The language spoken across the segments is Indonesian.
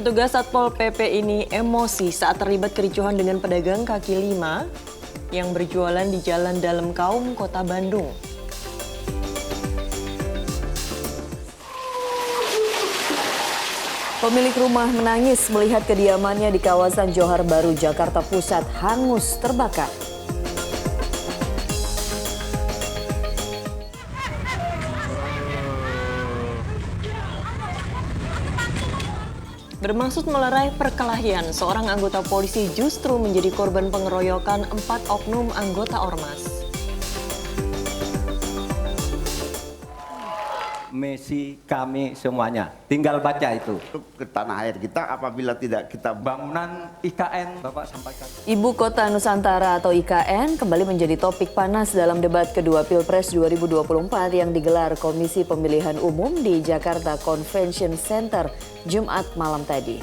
Petugas Satpol PP ini emosi saat terlibat kericuhan dengan pedagang kaki lima yang berjualan di Jalan Dalem Kaum, Kota Bandung. Pemilik rumah menangis melihat kediamannya di kawasan Johar Baru, Jakarta Pusat hangus terbakar. Bermaksud melerai perkelahian, seorang anggota polisi justru menjadi korban pengeroyokan 4 oknum anggota ormas. Messi, kami semuanya. Tinggal baca itu. Ke tanah air kita apabila tidak kita Bangunan IKN, Bapak sampaikan. Ibu Kota Nusantara atau IKN kembali menjadi topik panas dalam debat kedua Pilpres 2024 yang digelar Komisi Pemilihan Umum di Jakarta Convention Center Jumat malam tadi.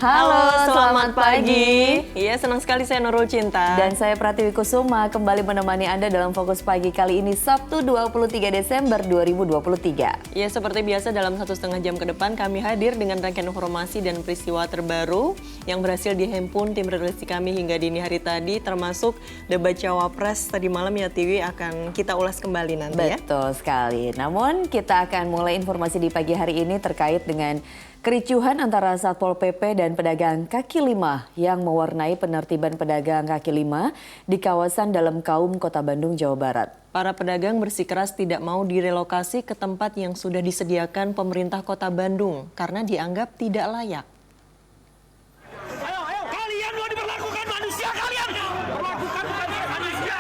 Halo, selamat pagi. Iya, senang sekali saya Nurul Cinta. Dan saya Pratiwi Kusuma kembali menemani Anda dalam Fokus Pagi kali ini Sabtu 23 Desember 2023. Ya, seperti biasa dalam 1,5 jam ke depan kami hadir dengan rangkaian informasi dan peristiwa terbaru yang berhasil dihimpun tim redaksi kami hingga dini hari tadi, termasuk debat Cawapres tadi malam ya Tiwi akan kita ulas kembali nanti ya. Betul sekali. Namun kita akan mulai informasi di pagi hari ini terkait dengan kericuhan antara Satpol PP dan pedagang kaki lima yang mewarnai penertiban pedagang kaki lima di kawasan Dalem Kaum, Kota Bandung, Jawa Barat. Para pedagang bersikeras tidak mau direlokasi ke tempat yang sudah disediakan pemerintah Kota Bandung karena dianggap tidak layak. Ayo, kalian mau diperlakukan manusia, kalian perlakukan manusia.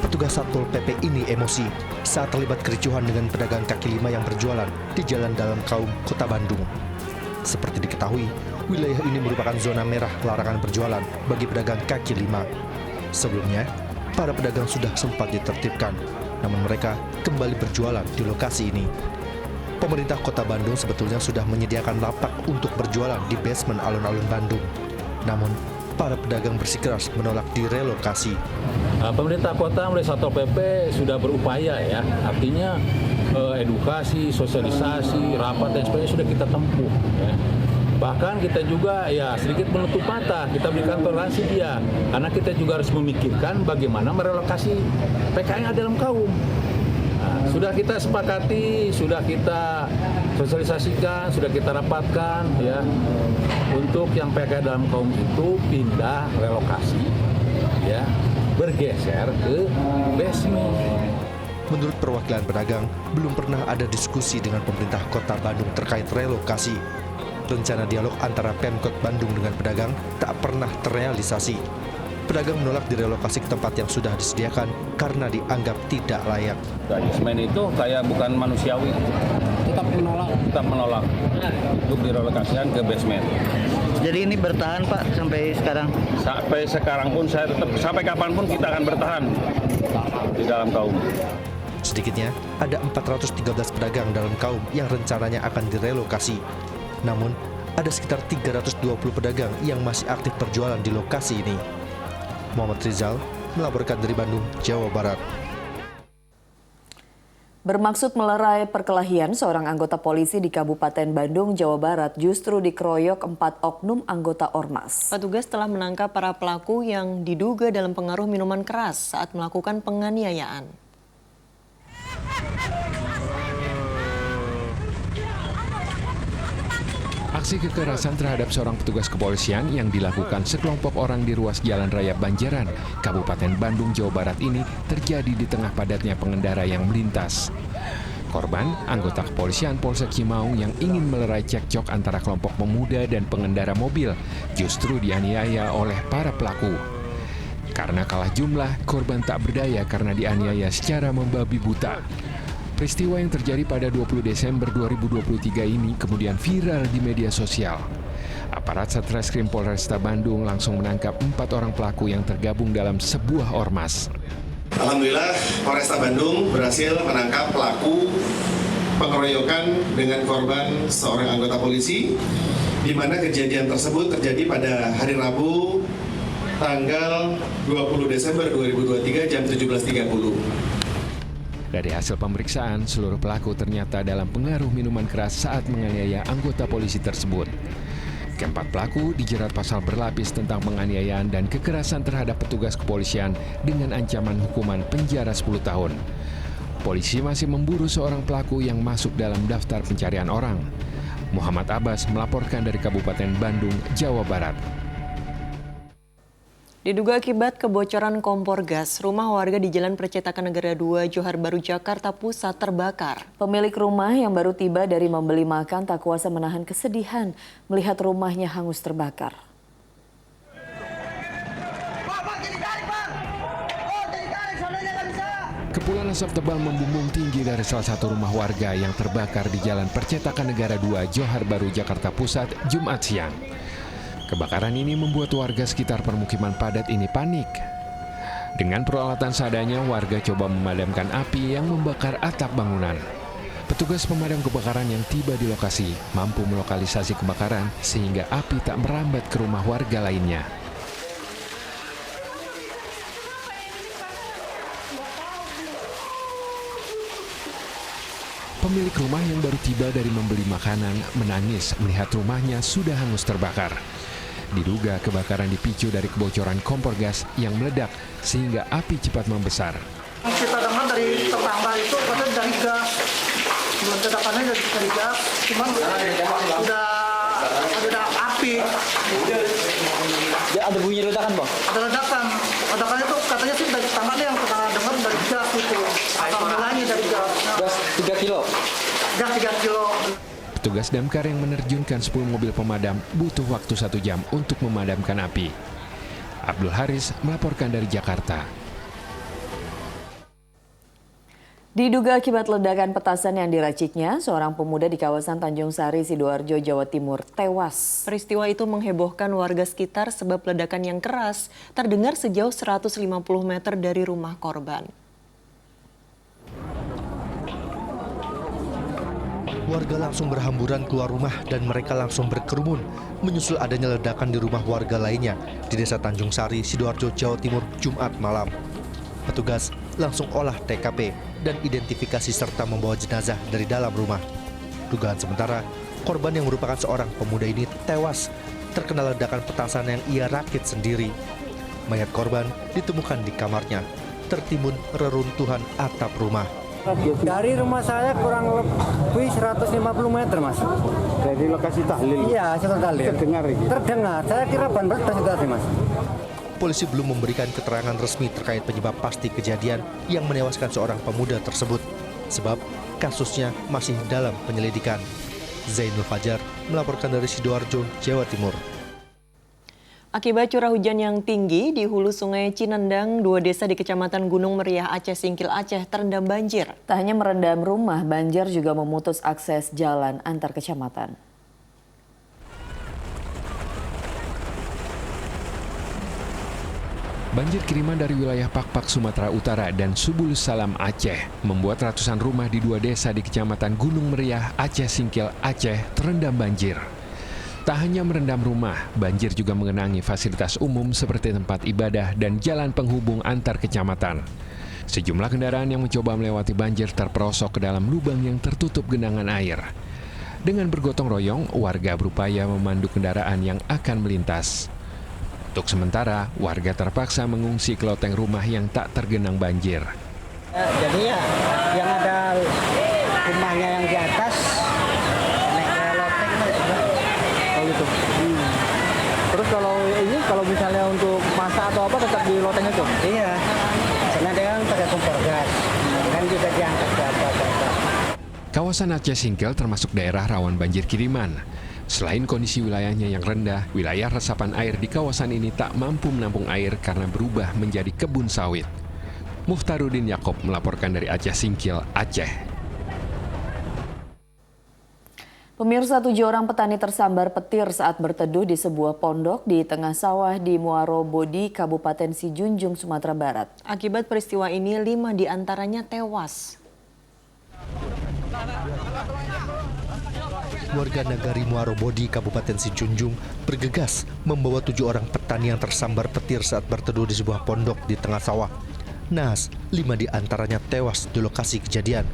Petugas Satpol PP ini emosi saat terlibat kericuhan dengan pedagang kaki lima yang berjualan di Jalan Dalem Kaum, Kota Bandung. Seperti diketahui, wilayah ini merupakan zona merah larangan berjualan bagi pedagang kaki lima. Sebelumnya, para pedagang sudah sempat ditertibkan, namun mereka kembali berjualan di lokasi ini. Pemerintah Kota Bandung sebetulnya sudah menyediakan lapak untuk berjualan di basement alun-alun Bandung. Namun, para pedagang bersikeras menolak direlokasi. Pemerintah kota melalui Satpol PP sudah berupaya ya, artinya edukasi, sosialisasi, rapat dan sebagainya sudah kita tempuh. Ya. Bahkan kita juga ya sedikit menutup mata, kita berikan toleransi dia, karena kita juga harus memikirkan bagaimana merelokasi PKN dalam kaum. Nah, sudah kita sepakati, sudah kita sosialisasikan, sudah kita rapatkan ya untuk yang PKN dalam kaum itu pindah relokasi ya bergeser ke basement. Menurut perwakilan pedagang, belum pernah ada diskusi dengan pemerintah Kota Bandung terkait relokasi. Rencana dialog antara Pemkot Bandung dengan pedagang tak pernah terrealisasi. Pedagang menolak direlokasi ke tempat yang sudah disediakan karena dianggap tidak layak. Basement itu kayak bukan manusiawi. Tetap menolak untuk direlokasikan ke basement. Jadi ini bertahan Pak sampai sekarang? Sampai sekarang pun saya tetap, sampai kapanpun kita akan bertahan di dalam kaum. Sedikitnya ada 413 pedagang dalam kaum yang rencananya akan direlokasi. Namun ada sekitar 320 pedagang yang masih aktif berjualan di lokasi ini. Muhammad Rizal melaporkan dari Bandung, Jawa Barat. Bermaksud melerai perkelahian, seorang anggota polisi di Kabupaten Bandung, Jawa Barat justru dikeroyok 4 oknum anggota ormas. Petugas telah menangkap para pelaku yang diduga dalam pengaruh minuman keras saat melakukan penganiayaan. Aksi kekerasan terhadap seorang petugas kepolisian yang dilakukan sekelompok orang di ruas Jalan Raya Banjaran, Kabupaten Bandung, Jawa Barat ini terjadi di tengah padatnya pengendara yang melintas. Korban, anggota kepolisian Polsek Cimaung yang ingin melerai cekcok antara kelompok pemuda dan pengendara mobil, justru dianiaya oleh para pelaku. Karena kalah jumlah, korban tak berdaya karena dianiaya secara membabi buta. Peristiwa yang terjadi pada 20 Desember 2023 ini kemudian viral di media sosial. Aparat Satreskrim Polresta Bandung langsung menangkap 4 orang pelaku yang tergabung dalam sebuah ormas. Alhamdulillah, Polresta Bandung berhasil menangkap pelaku pengeroyokan dengan korban seorang anggota polisi di mana kejadian tersebut terjadi pada hari Rabu tanggal 20 Desember 2023 jam 17.30. Dari hasil pemeriksaan, seluruh pelaku ternyata dalam pengaruh minuman keras saat menganiaya anggota polisi tersebut. Keempat pelaku dijerat pasal berlapis tentang penganiayaan dan kekerasan terhadap petugas kepolisian dengan ancaman hukuman penjara 10 tahun. Polisi masih memburu seorang pelaku yang masuk dalam daftar pencarian orang. Muhammad Abbas melaporkan dari Kabupaten Bandung, Jawa Barat. Diduga akibat kebocoran kompor gas, rumah warga di Jalan Percetakan Negara 2, Johar Baru, Jakarta Pusat terbakar. Pemilik rumah yang baru tiba dari membeli makan tak kuasa menahan kesedihan melihat rumahnya hangus terbakar. Kepulan asap tebal membumbung tinggi dari salah satu rumah warga yang terbakar di Jalan Percetakan Negara 2, Johar Baru, Jakarta Pusat, Jumat siang. Kebakaran ini membuat warga sekitar permukiman padat ini panik. Dengan peralatan seadanya, warga coba memadamkan api yang membakar atap bangunan. Petugas pemadam kebakaran yang tiba di lokasi mampu melokalisasi kebakaran sehingga api tak merambat ke rumah warga lainnya. Pemilik rumah yang baru tiba dari membeli makanan menangis melihat rumahnya sudah hangus terbakar. Diduga kebakaran dipicu dari kebocoran kompor gas yang meledak sehingga api cepat membesar. Kita dengar dari tetangga itu katanya dari gas. Ledakannya dari gas, cuman udah ada api. Ada bunyi ledakan, Bang? Ada ledakan. Ledakannya itu katanya sih dari tetangganya yang tetangga dengar dari gas itu. Atau mulanya dari gas. Gas 3 kilo? Gas 3 kilo. Petugas damkar yang menerjunkan 10 mobil pemadam butuh waktu 1 jam untuk memadamkan api. Abdul Haris melaporkan dari Jakarta. Diduga akibat ledakan petasan yang diraciknya, seorang pemuda di kawasan Tanjung Sari, Sidoarjo, Jawa Timur tewas. Peristiwa itu menghebohkan warga sekitar sebab ledakan yang keras terdengar sejauh 150 meter dari rumah korban. Warga langsung berhamburan keluar rumah dan mereka langsung berkerumun menyusul adanya ledakan di rumah warga lainnya di Desa Tanjung Sari, Sidoarjo, Jawa Timur, Jumat malam. Petugas langsung olah TKP dan identifikasi serta membawa jenazah dari dalam rumah. Dugaan sementara, korban yang merupakan seorang pemuda ini tewas terkena ledakan petasan yang ia rakit sendiri. Mayat korban ditemukan di kamarnya, tertimbun reruntuhan atap rumah. Dari rumah saya kurang lebih 150 meter, Mas. Dari lokasi tahlil? Iya, setelah tahlil. Terdengar ini? Terdengar, saya kira ban meletus itu tadi, Mas. Polisi belum memberikan keterangan resmi terkait penyebab pasti kejadian yang menewaskan seorang pemuda tersebut. Sebab kasusnya masih dalam penyelidikan. Zainul Fajar melaporkan dari Sidoarjo, Jawa Timur. Akibat curah hujan yang tinggi di hulu Sungai Cinendang, 2 desa di Kecamatan Gunung Meriah, Aceh Singkil, Aceh terendam banjir. Tak hanya merendam rumah, banjir juga memutus akses jalan antar kecamatan. Banjir kiriman dari wilayah Pakpak, Sumatera Utara dan Subulus Salam, Aceh membuat ratusan rumah di 2 desa di Kecamatan Gunung Meriah, Aceh Singkil, Aceh terendam banjir. Tak hanya merendam rumah, banjir juga mengenangi fasilitas umum seperti tempat ibadah dan jalan penghubung antar kecamatan. Sejumlah kendaraan yang mencoba melewati banjir terperosok ke dalam lubang yang tertutup genangan air. Dengan bergotong royong, warga berupaya memandu kendaraan yang akan melintas. Untuk sementara, warga terpaksa mengungsi ke loteng rumah yang tak tergenang banjir. Jadi ya, yang ada rumahnya yang di atas, naik ke loteng, oh gitu. Terus kalau misalnya untuk masak atau apa tetap di loteng itu? Iya, karena dia kan pakai kompor gas, kan juga diangkat ke atas. Kawasan Aceh Singkil termasuk daerah rawan banjir kiriman. Selain kondisi wilayahnya yang rendah, wilayah resapan air di kawasan ini tak mampu menampung air karena berubah menjadi kebun sawit. Muftarudin Yakob melaporkan dari Aceh Singkil, Aceh. Pemirsa, 7 orang petani tersambar petir saat berteduh di sebuah pondok di tengah sawah di Muaro Bodi, Kabupaten Sijunjung, Sumatera Barat. Akibat peristiwa ini, 5 diantaranya tewas. warga Nagari Muarobodi, Kabupaten Sijunjung, bergegas membawa 7 orang petani yang tersambar petir saat berteduh di sebuah pondok di tengah sawah. Naas, 5 di antaranya tewas di lokasi kejadian.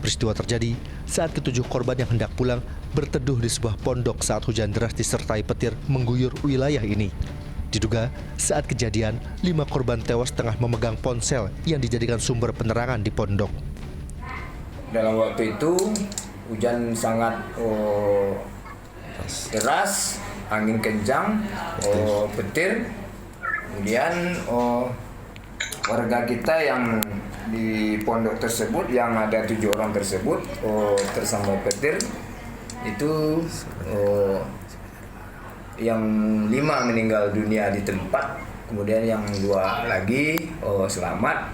Peristiwa terjadi saat ke-7 korban yang hendak pulang berteduh di sebuah pondok saat hujan deras disertai petir mengguyur wilayah ini. Diduga saat kejadian, 5 korban tewas tengah memegang ponsel yang dijadikan sumber penerangan di pondok. Dalam waktu itu hujan sangat deras, angin kencang, petir. Kemudian warga kita yang di pondok tersebut, yang ada 7 orang tersebut tersambar petir, itu yang 5 meninggal dunia di tempat, kemudian yang 2 lagi selamat.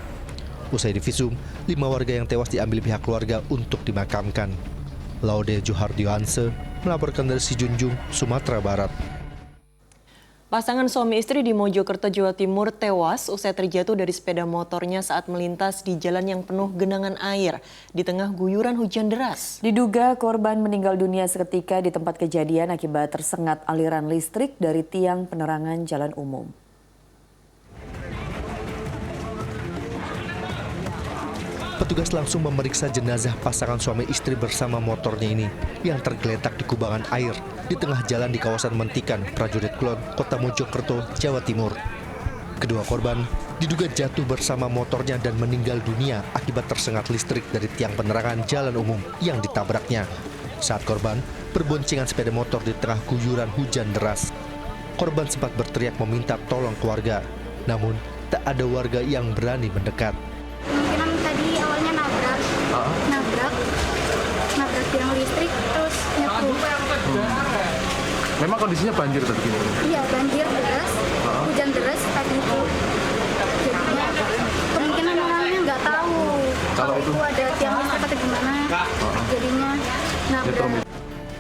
Usai divisum, 5 warga yang tewas diambil pihak keluarga untuk dimakamkan. Laude Johardioanse melaporkan dari Sijunjung, Sumatera Barat. Pasangan suami istri di Mojokerto, Jawa Timur tewas usai terjatuh dari sepeda motornya saat melintas di jalan yang penuh genangan air di tengah guyuran hujan deras. Diduga korban meninggal dunia seketika di tempat kejadian akibat tersengat aliran listrik dari tiang penerangan jalan umum. Petugas langsung memeriksa jenazah pasangan suami istri bersama motornya ini yang tergeletak di kubangan air di tengah jalan di kawasan Mentikan, Prajurit Kulon, Kota Mojokerto, Jawa Timur. Kedua korban diduga jatuh bersama motornya dan meninggal dunia akibat tersengat listrik dari tiang penerangan jalan umum yang ditabraknya. Saat korban berboncengan sepeda motor di tengah guyuran hujan deras. Korban sempat berteriak meminta tolong keluarga, namun tak ada warga yang berani mendekat. Kemungkinan tadi awalnya nabrak tiang listrik terus nyetrum. Memang kondisinya banjir tadi gini? Iya, banjir deras, hujan deras tadi itu. Jadinya kemungkinan orangnya nggak tahu kalau itu ada tiang listrik atau gimana. Jadinya nabrak.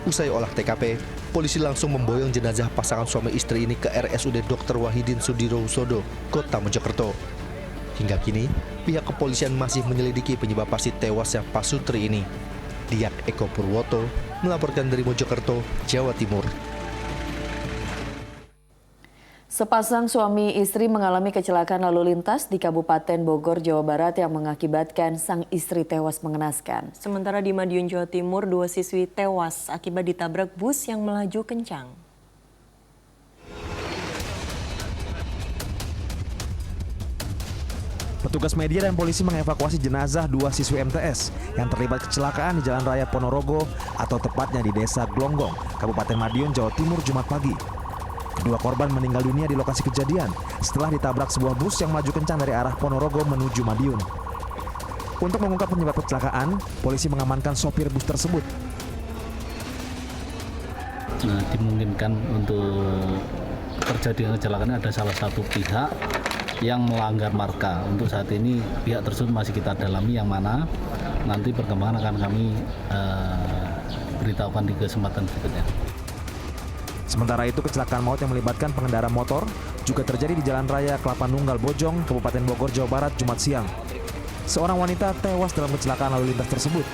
Usai olah TKP, polisi langsung memboyong jenazah pasangan suami istri ini ke RSUD Dr. Wahidin Sudirohusodo, Kota Mojokerto. Hingga kini, pihak kepolisian masih menyelidiki penyebab pasti tewasnya pasutri ini. Diak Eko Purwoto melaporkan dari Mojokerto, Jawa Timur. Sepasang suami istri mengalami kecelakaan lalu lintas di Kabupaten Bogor, Jawa Barat yang mengakibatkan sang istri tewas mengenaskan. Sementara di Madiun, Jawa Timur, 2 siswi tewas akibat ditabrak bus yang melaju kencang. Petugas media dan polisi mengevakuasi jenazah 2 siswi MTS yang terlibat kecelakaan di Jalan Raya Ponorogo atau tepatnya di Desa Glonggong, Kabupaten Madiun, Jawa Timur, Jumat pagi. Kedua korban meninggal dunia di lokasi kejadian setelah ditabrak sebuah bus yang melaju kencang dari arah Ponorogo menuju Madiun. Untuk mengungkap penyebab kecelakaan, polisi mengamankan sopir bus tersebut. Dimungkinkan untuk terjadi kecelakaan ada salah satu pihak yang melanggar marka. Untuk saat ini pihak tersebut masih kita dalami yang mana, nanti perkembangan akan kami beritahukan di kesempatan berikutnya. Sementara itu kecelakaan maut yang melibatkan pengendara motor juga terjadi di Jalan Raya Kelapa Nunggal Bojong, Kabupaten Bogor, Jawa Barat, Jumat siang. Seorang wanita tewas dalam kecelakaan lalu lintas tersebut.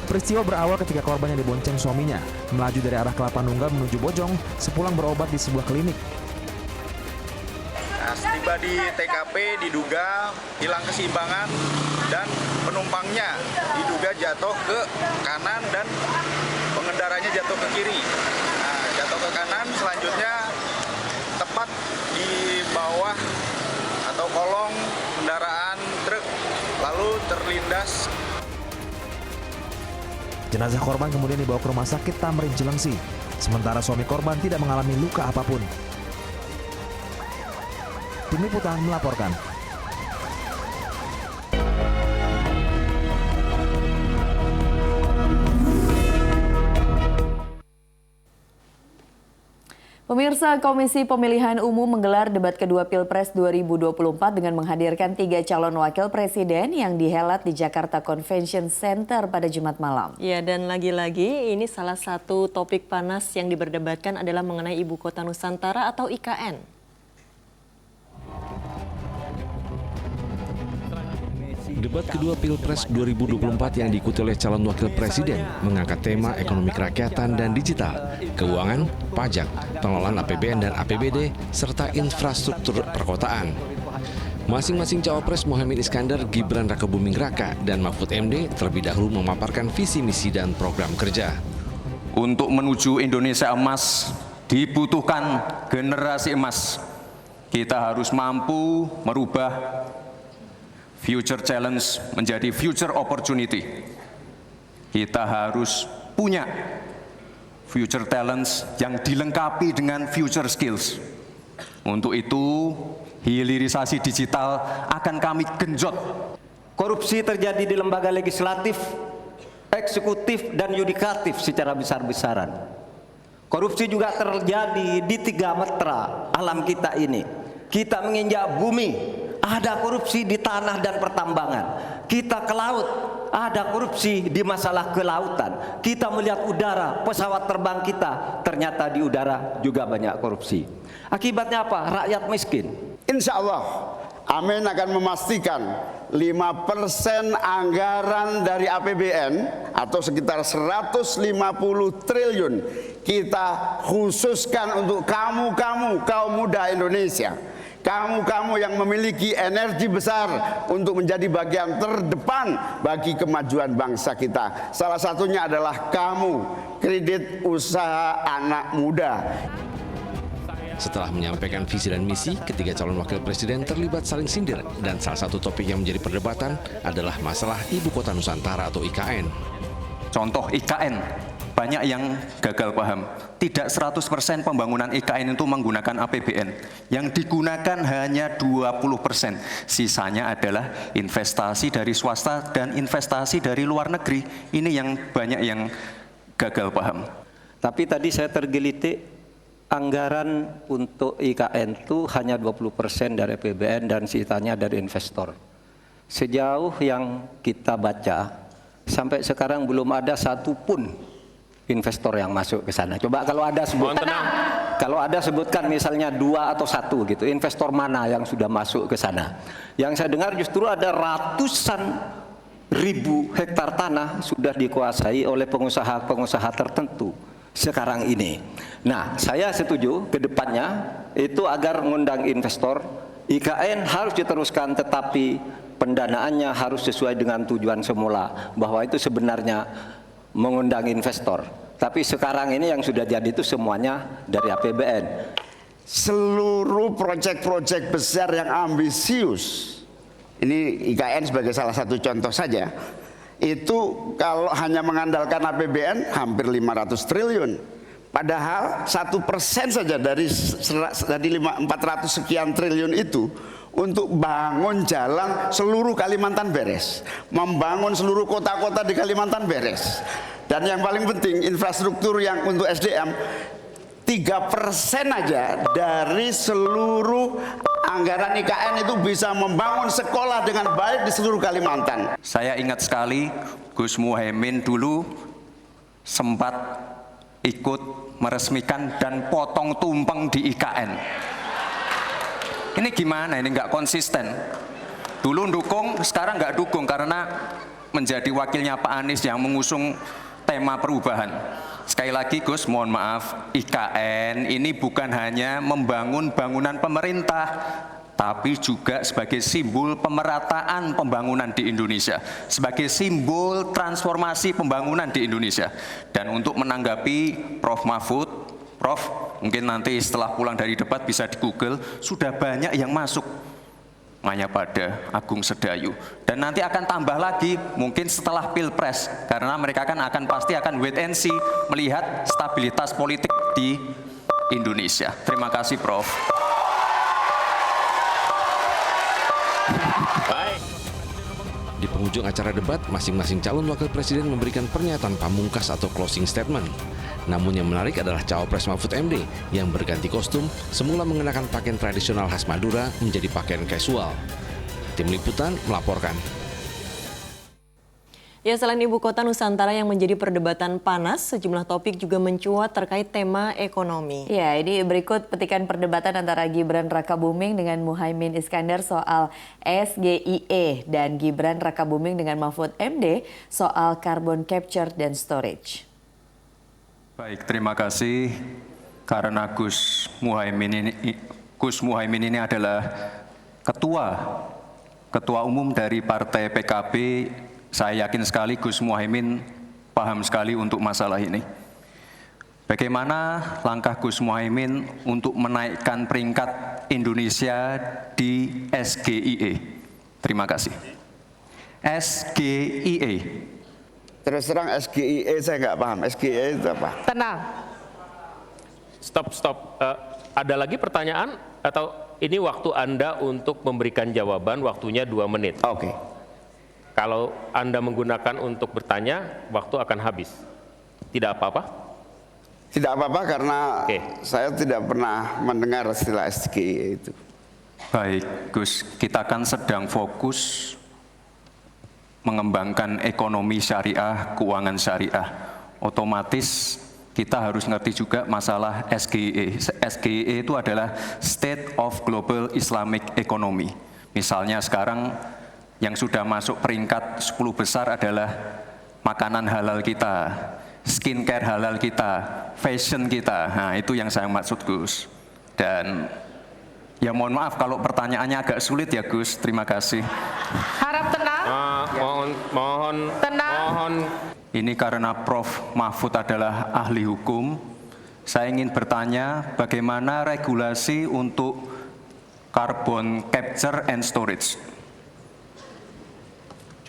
Peristiwa berawal ketika korban yang dibonceng suaminya melaju dari arah Kelapa Nunggal menuju Bojong sepulang berobat di sebuah klinik. Tiba di TKP diduga hilang keseimbangan dan penumpangnya diduga jatuh ke kanan dan pengendaranya jatuh ke kiri. Nah, jatuh ke kanan selanjutnya tepat di bawah atau kolong kendaraan truk lalu terlindas. Jenazah korban kemudian dibawa ke Rumah Sakit Tamrin Cilengsi. Sementara suami korban tidak mengalami luka apapun. Tim Liputan melaporkan. Pemirsa, Komisi Pemilihan Umum menggelar debat kedua Pilpres 2024 dengan menghadirkan 3 calon wakil presiden yang dihelat di Jakarta Convention Center pada Jumat malam. Ya, dan lagi-lagi ini salah satu topik panas yang diperdebatkan adalah mengenai Ibu Kota Nusantara atau IKN. Debat kedua Pilpres 2024 yang diikuti oleh calon wakil presiden mengangkat tema ekonomi kerakyatan dan digital, keuangan, pajak, pengelolaan APBN dan APBD, serta infrastruktur perkotaan. Masing-masing cawapres Mohaimin Iskandar, Gibran Rakabuming Raka, dan Mahfud MD terlebih dahulu memaparkan visi misi dan program kerja. Untuk menuju Indonesia emas dibutuhkan generasi emas. Kita harus mampu merubah future challenge menjadi future opportunity. Kita harus punya future talents yang dilengkapi dengan future skills. Untuk itu, hilirisasi digital akan kami genjot. Korupsi terjadi di lembaga legislatif, eksekutif, dan yudikatif secara besar-besaran. Korupsi juga terjadi di 3 metra alam kita ini. Kita menginjak bumi, ada korupsi di tanah dan pertambangan. Kita ke laut, ada korupsi di masalah kelautan. Kita melihat udara, pesawat terbang kita, ternyata di udara juga banyak korupsi. Akibatnya apa? Rakyat miskin. Insya Allah, Amin akan memastikan 5% anggaran dari APBN atau sekitar 150 triliun kita khususkan untuk kamu kaum muda Indonesia. Kamu yang memiliki energi besar untuk menjadi bagian terdepan bagi kemajuan bangsa kita. Salah satunya adalah kamu, kredit usaha anak muda. Setelah menyampaikan visi dan misi, ketiga calon wakil presiden terlibat saling sindir, dan salah satu topik yang menjadi perdebatan adalah masalah Ibu Kota Nusantara atau IKN. Contoh IKN, banyak yang gagal paham. Tidak 100% pembangunan IKN itu menggunakan APBN. Yang digunakan hanya 20%. Sisanya adalah investasi dari swasta dan investasi dari luar negeri. Ini yang banyak yang gagal paham. Tapi tadi saya tergelitik, anggaran untuk IKN itu hanya 20% dari APBN dan sisanya dari investor. Sejauh yang kita baca, sampai sekarang belum ada satupun investor yang masuk ke sana. Coba kalau ada sebutkan misalnya 2 atau 1 gitu, investor mana yang sudah masuk ke sana. Yang saya dengar justru ada ratusan ribu hektar tanah sudah dikuasai oleh pengusaha-pengusaha tertentu sekarang ini. Nah, saya setuju ke depannya itu agar mengundang investor. IKN harus diteruskan, tetapi pendanaannya harus sesuai dengan tujuan semula, bahwa itu sebenarnya mengundang investor. Tapi sekarang ini yang sudah jadi itu semuanya dari APBN. Seluruh proyek-proyek besar yang ambisius, ini IKN sebagai salah satu contoh saja, itu kalau hanya mengandalkan APBN hampir 500 triliun. Padahal 1% saja dari 400 sekian triliun itu untuk bangun jalan seluruh Kalimantan beres, membangun seluruh kota-kota di Kalimantan beres, dan yang paling penting infrastruktur yang untuk SDM 3% aja dari seluruh anggaran IKN itu bisa membangun sekolah dengan baik di seluruh Kalimantan. Saya ingat sekali Gus Mohaimin dulu sempat ikut meresmikan dan potong tumpeng di IKN. Ini gimana? Ini nggak konsisten. Dulu dukung, sekarang nggak dukung karena menjadi wakilnya Pak Anies yang mengusung tema perubahan. Sekali lagi Gus, mohon maaf, IKN ini bukan hanya membangun bangunan pemerintah, tapi juga sebagai simbol pemerataan pembangunan di Indonesia, sebagai simbol transformasi pembangunan di Indonesia. Dan untuk menanggapi Prof. Mahfud, Prof, mungkin nanti setelah pulang dari debat bisa di Google, sudah banyak yang masuk Mayapada, Agung Sedayu, dan nanti akan tambah lagi mungkin setelah Pilpres, karena mereka pasti akan wait and see melihat stabilitas politik di Indonesia. Terima kasih, Prof. Di penghujung acara debat, masing-masing calon wakil presiden memberikan pernyataan pamungkas atau closing statement. Namun yang menarik adalah cawapres Mahfud MD yang berganti kostum, semula mengenakan pakaian tradisional khas Madura menjadi pakaian casual. Tim Liputan melaporkan. Ya, selain ibu kota Nusantara yang menjadi perdebatan panas, sejumlah topik juga mencuat terkait tema ekonomi. Ya, ini berikut petikan perdebatan antara Gibran Rakabuming dengan Muhaimin Iskandar soal SGIE dan Gibran Rakabuming dengan Mahfud MD soal carbon capture dan storage. Baik, terima kasih. Karena Gus Muhaimin ini adalah ketua umum dari Partai PKB. Saya yakin sekali Gus Muhaimin paham sekali untuk masalah ini. Bagaimana langkah Gus Muhaimin untuk menaikkan peringkat Indonesia di SGIE? Terima kasih. SGIE. Terus terang SGIE saya nggak paham. SGIE itu apa? Tenang. Stop. Ada lagi pertanyaan atau ini waktu Anda untuk memberikan jawaban, waktunya 2 menit. Oke. Kalau Anda menggunakan untuk bertanya, waktu akan habis. Tidak apa-apa? Tidak apa-apa karena saya tidak pernah mendengar istilah SGIE itu. Baik, Gus, kita kan sedang fokus mengembangkan ekonomi syariah, keuangan syariah. Otomatis kita harus ngerti juga masalah SGIE. SGIE itu adalah State of Global Islamic Economy. Misalnya sekarang yang sudah masuk peringkat 10 besar adalah makanan halal kita, skincare halal kita, fashion kita. Nah, itu yang saya maksud, Gus. Dan ya mohon maaf kalau pertanyaannya agak sulit ya, Gus. Terima kasih. Harap tenang. Mohon. Ini karena Prof. Mahfud adalah ahli hukum. Saya ingin bertanya bagaimana regulasi untuk carbon capture and storage.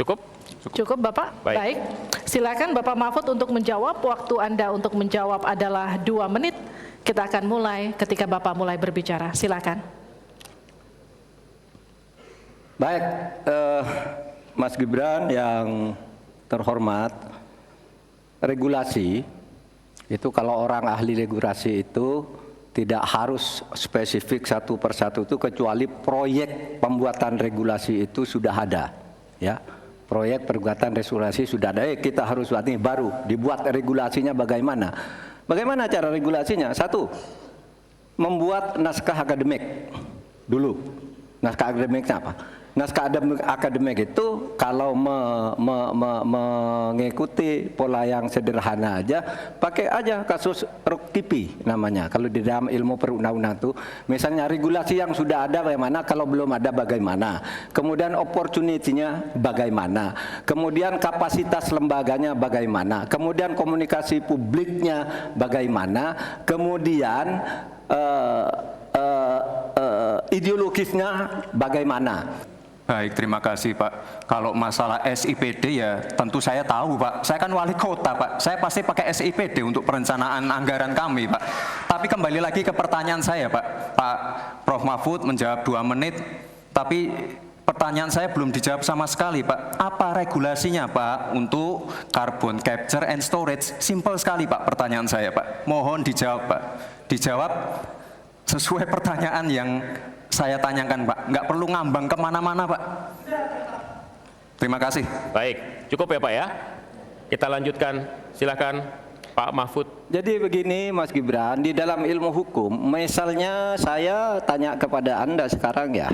Cukup Bapak? Baik. Silakan Bapak Mahfud untuk menjawab. Waktu Anda untuk menjawab adalah 2 menit. Kita akan mulai ketika Bapak mulai berbicara. Silakan. Baik, Mas Gibran yang terhormat, regulasi itu kalau orang ahli regulasi itu tidak harus spesifik satu persatu itu kecuali proyek pembuatan regulasi itu sudah ada, ya. Proyek perbuatan regulasi sudah ada, kita harus buat ini baru dibuat regulasinya bagaimana. Bagaimana cara regulasinya? 1, membuat naskah akademik dulu. Naskah akademiknya apa? Naskah akademik itu kalau mengikuti pola yang sederhana aja, pakai aja kasus Ruktipi namanya. Kalau di dalam ilmu perundang-undangan itu, misalnya regulasi yang sudah ada bagaimana, kalau belum ada bagaimana, kemudian opportunity-nya bagaimana, kemudian kapasitas lembaganya bagaimana, kemudian komunikasi publiknya bagaimana, kemudian ideologisnya bagaimana. Baik, terima kasih Pak. Kalau masalah SIPD ya tentu saya tahu Pak. Saya kan wali kota Pak. Saya pasti pakai SIPD untuk perencanaan anggaran kami Pak. Tapi kembali lagi ke pertanyaan saya Pak. Pak Prof. Mahfud menjawab 2 menit. Tapi pertanyaan saya belum dijawab sama sekali Pak. Apa regulasinya Pak untuk carbon capture and storage? Simple sekali Pak pertanyaan saya Pak. Mohon dijawab Pak. Dijawab sesuai pertanyaan yang saya tanyakan Pak, nggak perlu ngambang kemana-mana Pak. Terima kasih. Baik, cukup ya Pak ya. Kita lanjutkan, silakan Pak Mahfud. Jadi begini Mas Gibran, di dalam ilmu hukum, misalnya saya tanya kepada Anda sekarang ya,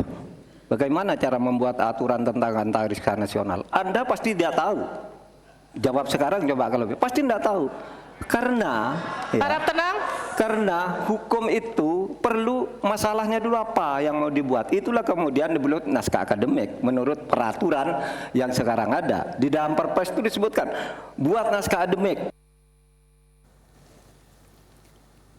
bagaimana cara membuat aturan tentang antariksa nasional? Anda pasti tidak tahu. Jawab sekarang coba kalau pasti tidak tahu. Karena harap tenang. Karena hukum itu perlu masalahnya dulu apa yang mau dibuat. Itulah kemudian dibuat naskah akademik menurut peraturan yang sekarang ada. Di dalam Perpres itu disebutkan buat naskah akademik.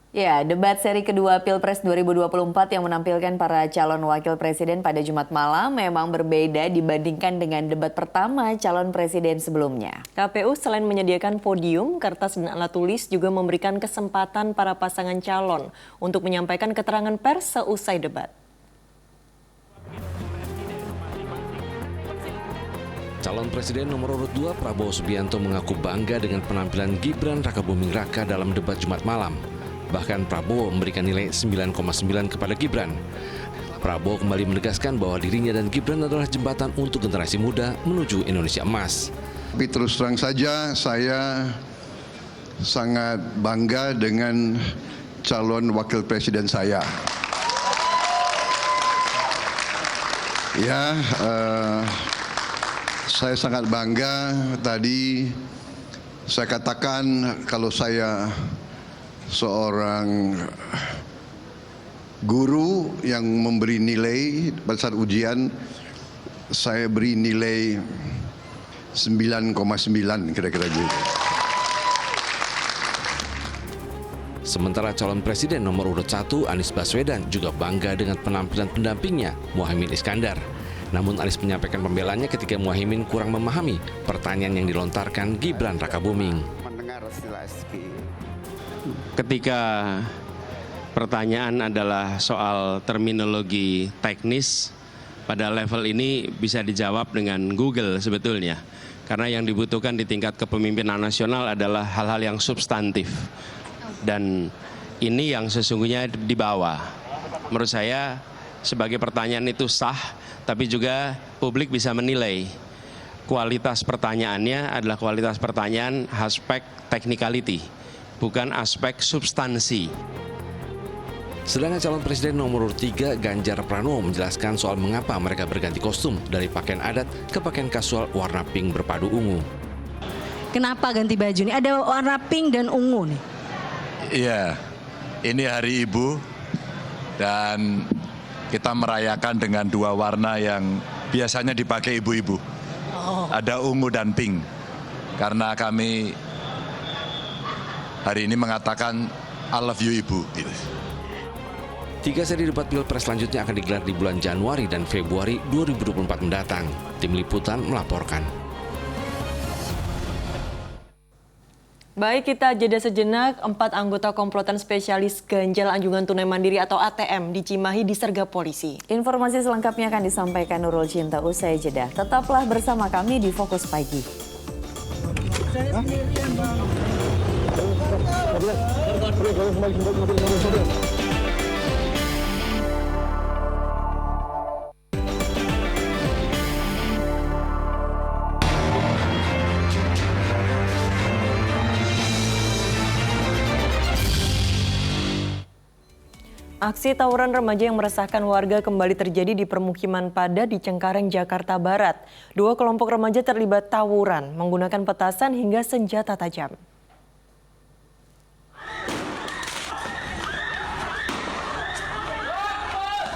Ya, debat seri kedua Pilpres 2024 yang menampilkan para calon wakil presiden pada Jumat malam memang berbeda dibandingkan dengan debat pertama calon presiden sebelumnya. KPU selain menyediakan podium, kertas dan alat tulis juga memberikan kesempatan para pasangan calon untuk menyampaikan keterangan pers seusai debat. Calon Presiden nomor urut 2 Prabowo Subianto mengaku bangga dengan penampilan Gibran Rakabuming Raka dalam debat Jumat malam. Bahkan Prabowo memberikan nilai 9,9 kepada Gibran. Prabowo kembali menegaskan bahwa dirinya dan Gibran adalah jembatan untuk generasi muda menuju Indonesia emas. Tapi terus terang saja saya sangat bangga dengan calon wakil presiden saya. Ya, saya sangat bangga. Tadi saya katakan kalau saya seorang guru yang memberi nilai pada saat ujian, saya beri nilai 9,9 kira-kira gitu. Sementara calon presiden nomor urut 1 Anies Baswedan juga bangga dengan penampilan pendampingnya Muhaimin Iskandar. Namun Anies menyampaikan pembelaannya ketika Muhaimin kurang memahami pertanyaan yang dilontarkan Gibran Rakabuming. Ketika pertanyaan adalah soal terminologi teknis, pada level ini bisa dijawab dengan Google sebetulnya. Karena yang dibutuhkan di tingkat kepemimpinan nasional adalah hal-hal yang substantif. Dan ini yang sesungguhnya dibawa. Menurut saya sebagai pertanyaan itu sah, tapi juga publik bisa menilai kualitas pertanyaannya adalah kualitas pertanyaan aspek technicality, bukan aspek substansi. Sedangkan calon presiden nomor 3 Ganjar Pranowo menjelaskan soal mengapa mereka berganti kostum dari pakaian adat ke pakaian kasual warna pink berpadu ungu. Kenapa ganti baju nih? Ada warna pink dan ungu nih. Iya, ini Hari Ibu dan kita merayakan dengan dua warna yang biasanya dipakai ibu-ibu. Ada ungu dan pink. Karena kami hari ini mengatakan I love you Ibu. 3 seri debat Pilpres selanjutnya akan digelar di bulan Januari dan Februari 2024 mendatang. Tim Liputan melaporkan. Baik, kita jeda sejenak. 4 anggota komplotan spesialis ganjal anjungan tunai mandiri atau ATM di Cimahi disergap polisi. Informasi selengkapnya akan disampaikan Nurul Cinta usai jeda. Tetaplah bersama kami di Fokus Pagi. Aksi tawuran remaja yang meresahkan warga kembali terjadi di permukiman padat di Cengkareng, Jakarta Barat. 2 kelompok remaja terlibat tawuran menggunakan petasan hingga senjata tajam.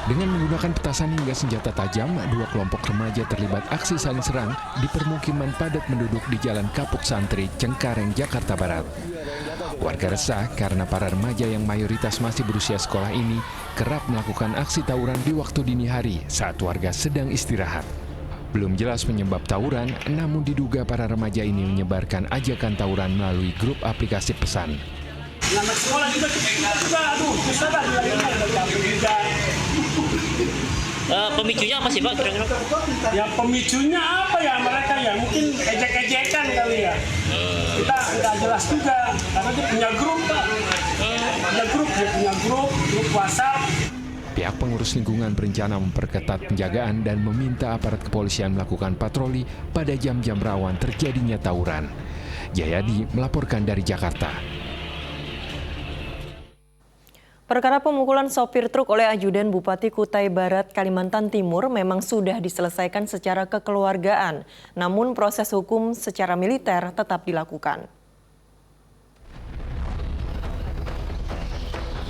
Dengan menggunakan petasan hingga senjata tajam, 2 kelompok remaja terlibat aksi saling serang di permukiman padat penduduk di Jalan Kapuk Santri, Cengkareng, Jakarta Barat. Warga resah karena para remaja yang mayoritas masih berusia sekolah ini kerap melakukan aksi tawuran di waktu dini hari saat warga sedang istirahat. Belum jelas penyebab tawuran, namun diduga para remaja ini menyebarkan ajakan tawuran melalui grup aplikasi pesan. Anak sekolah juga aduh, sabar. Pemicunya apa sih Pak kira-kira? Ya pemicunya apa ya mereka ya mungkin ejek-ejekan kali ya. Kita nggak jelas juga karena dia punya grup Pak. Dia punya grup WhatsApp. Pihak pengurus lingkungan berencana memperketat penjagaan dan meminta aparat kepolisian melakukan patroli pada jam-jam rawan terjadinya tawuran. Jayadi melaporkan dari Jakarta. Perkara pemukulan sopir truk oleh ajudan Bupati Kutai Barat, Kalimantan Timur memang sudah diselesaikan secara kekeluargaan. Namun proses hukum secara militer tetap dilakukan.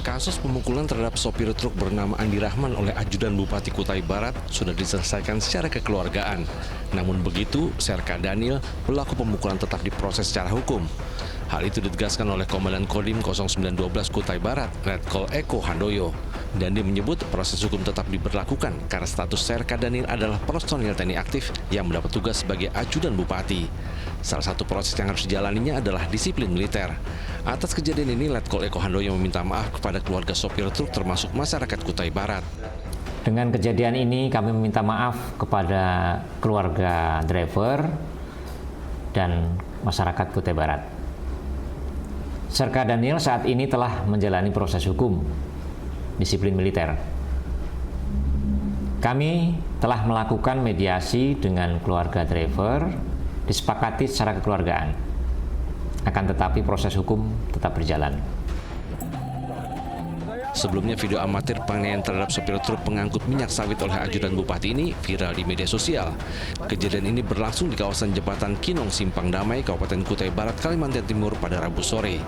Kasus pemukulan terhadap sopir truk bernama Andi Rahman oleh ajudan Bupati Kutai Barat sudah diselesaikan secara kekeluargaan. Namun begitu, Serka Daniel, pelaku pemukulan tetap diproses secara hukum. Hal itu ditegaskan oleh Komandan Kodim 0912 Kutai Barat, Letkol Eko Handoyo. Dan dia menyebut proses hukum tetap diberlakukan karena status Serka Daniel adalah personil TNI aktif yang mendapat tugas sebagai ajudan Bupati. Salah satu proses yang harus dijalaninya adalah disiplin militer. Atas kejadian ini, Letkol Eko Handoyo meminta maaf kepada keluarga sopir truk termasuk masyarakat Kutai Barat. Dengan kejadian ini kami meminta maaf kepada keluarga driver dan masyarakat Kutai Barat. Serka Daniel saat ini telah menjalani proses hukum disiplin militer. Kami telah melakukan mediasi dengan keluarga driver, disepakati secara kekeluargaan. Akan tetapi proses hukum tetap berjalan. Sebelumnya video amatir penganiayaan terhadap sopir truk pengangkut minyak sawit oleh ajudan bupati ini viral di media sosial. Kejadian ini berlangsung di kawasan jembatan Kinong Simpang Damai, Kabupaten Kutai Barat, Kalimantan Timur pada Rabu sore.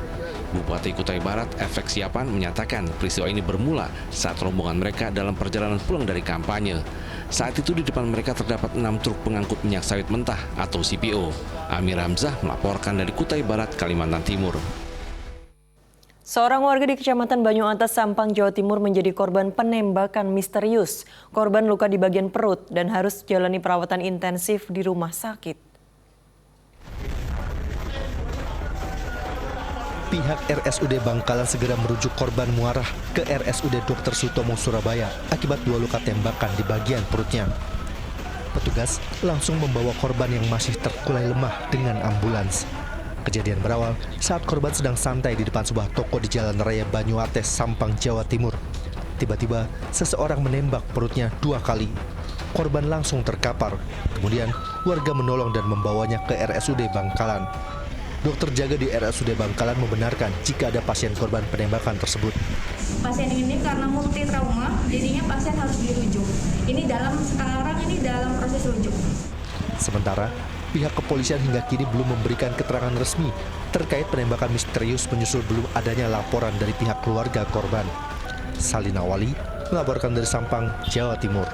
Bupati Kutai Barat, Efek Siapan, menyatakan peristiwa ini bermula saat rombongan mereka dalam perjalanan pulang dari kampanye. Saat itu di depan mereka terdapat 6 truk pengangkut minyak sawit mentah atau CPO. Amir Hamzah melaporkan dari Kutai Barat, Kalimantan Timur. Seorang warga di Kecamatan Banyu Atas, Sampang, Jawa Timur menjadi korban penembakan misterius. Korban luka di bagian perut dan harus jalani perawatan intensif di rumah sakit. Pihak RSUD Bangkalan segera merujuk korban muarah ke RSUD Dr. Sutomo, Surabaya akibat 2 luka tembakan di bagian perutnya. Petugas langsung membawa korban yang masih terkulai lemah dengan ambulans. Kejadian berawal saat korban sedang santai di depan sebuah toko di Jalan Raya Banyu Ates, Sampang, Jawa Timur. Tiba-tiba seseorang menembak perutnya 2 kali. Korban langsung terkapar. Kemudian warga menolong dan membawanya ke RSUD Bangkalan. Dokter jaga di RSUD Bangkalan membenarkan jika ada pasien korban penembakan tersebut. Pasien ini karena multi trauma, jadinya pasien harus dirujuk. Ini sekarang dalam proses rujuk. Sementara pihak kepolisian hingga kini belum memberikan keterangan resmi terkait penembakan misterius menyusul belum adanya laporan dari pihak keluarga korban. Salina Wali melaporkan dari Sampang, Jawa Timur.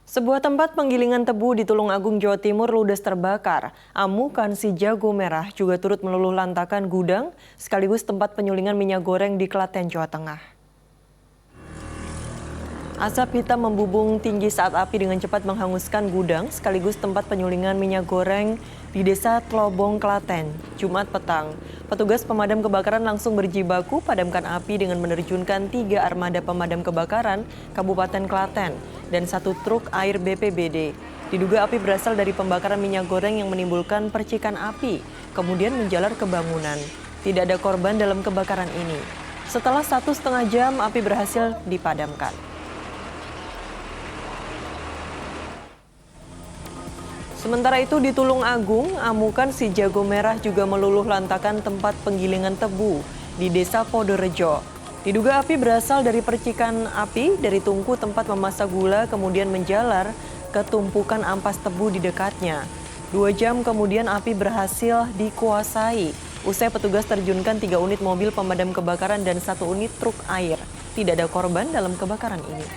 Sebuah tempat penggilingan tebu di Tulungagung, Jawa Timur ludes terbakar. Amukan si jago merah juga turut meluluh lantakan gudang sekaligus tempat penyulingan minyak goreng di Klaten, Jawa Tengah. Asap hitam membubung tinggi saat api dengan cepat menghanguskan gudang sekaligus tempat penyulingan minyak goreng di Desa Tlobong, Klaten, Jumat petang. Petugas pemadam kebakaran langsung berjibaku padamkan api dengan menerjunkan 3 armada pemadam kebakaran Kabupaten Klaten dan 1 truk air BPBD. Diduga api berasal dari pembakaran minyak goreng yang menimbulkan percikan api, kemudian menjalar ke bangunan. Tidak ada korban dalam kebakaran ini. Setelah 1,5 jam, api berhasil dipadamkan. Sementara itu di Tulungagung, amukan si jago merah juga meluluh lantakan tempat penggilingan tebu di Desa Podorejo. Diduga api berasal dari percikan api dari tungku tempat memasak gula kemudian menjalar ke tumpukan ampas tebu di dekatnya. 2 jam kemudian api berhasil dikuasai. Usai petugas terjunkan 3 unit mobil pemadam kebakaran dan 1 unit truk air. Tidak ada korban dalam kebakaran ini.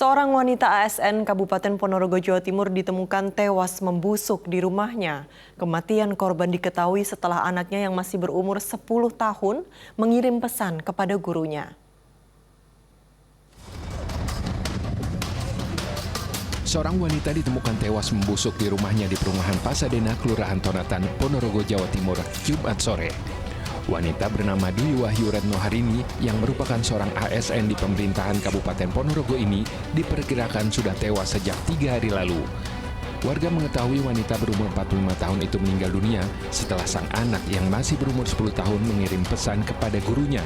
Seorang wanita ASN Kabupaten Ponorogo, Jawa Timur ditemukan tewas membusuk di rumahnya. Kematian korban diketahui setelah anaknya yang masih berumur 10 tahun mengirim pesan kepada gurunya. Seorang wanita ditemukan tewas membusuk di rumahnya di perumahan Pasadena, Kelurahan Tonatan, Ponorogo, Jawa Timur, Jumat sore. Wanita bernama Dwi Wahyu Retno Harini yang merupakan seorang ASN di pemerintahan Kabupaten Ponorogo ini diperkirakan sudah tewas sejak 3 hari lalu. Warga mengetahui wanita berumur 45 tahun itu meninggal dunia setelah sang anak yang masih berumur 10 tahun mengirim pesan kepada gurunya.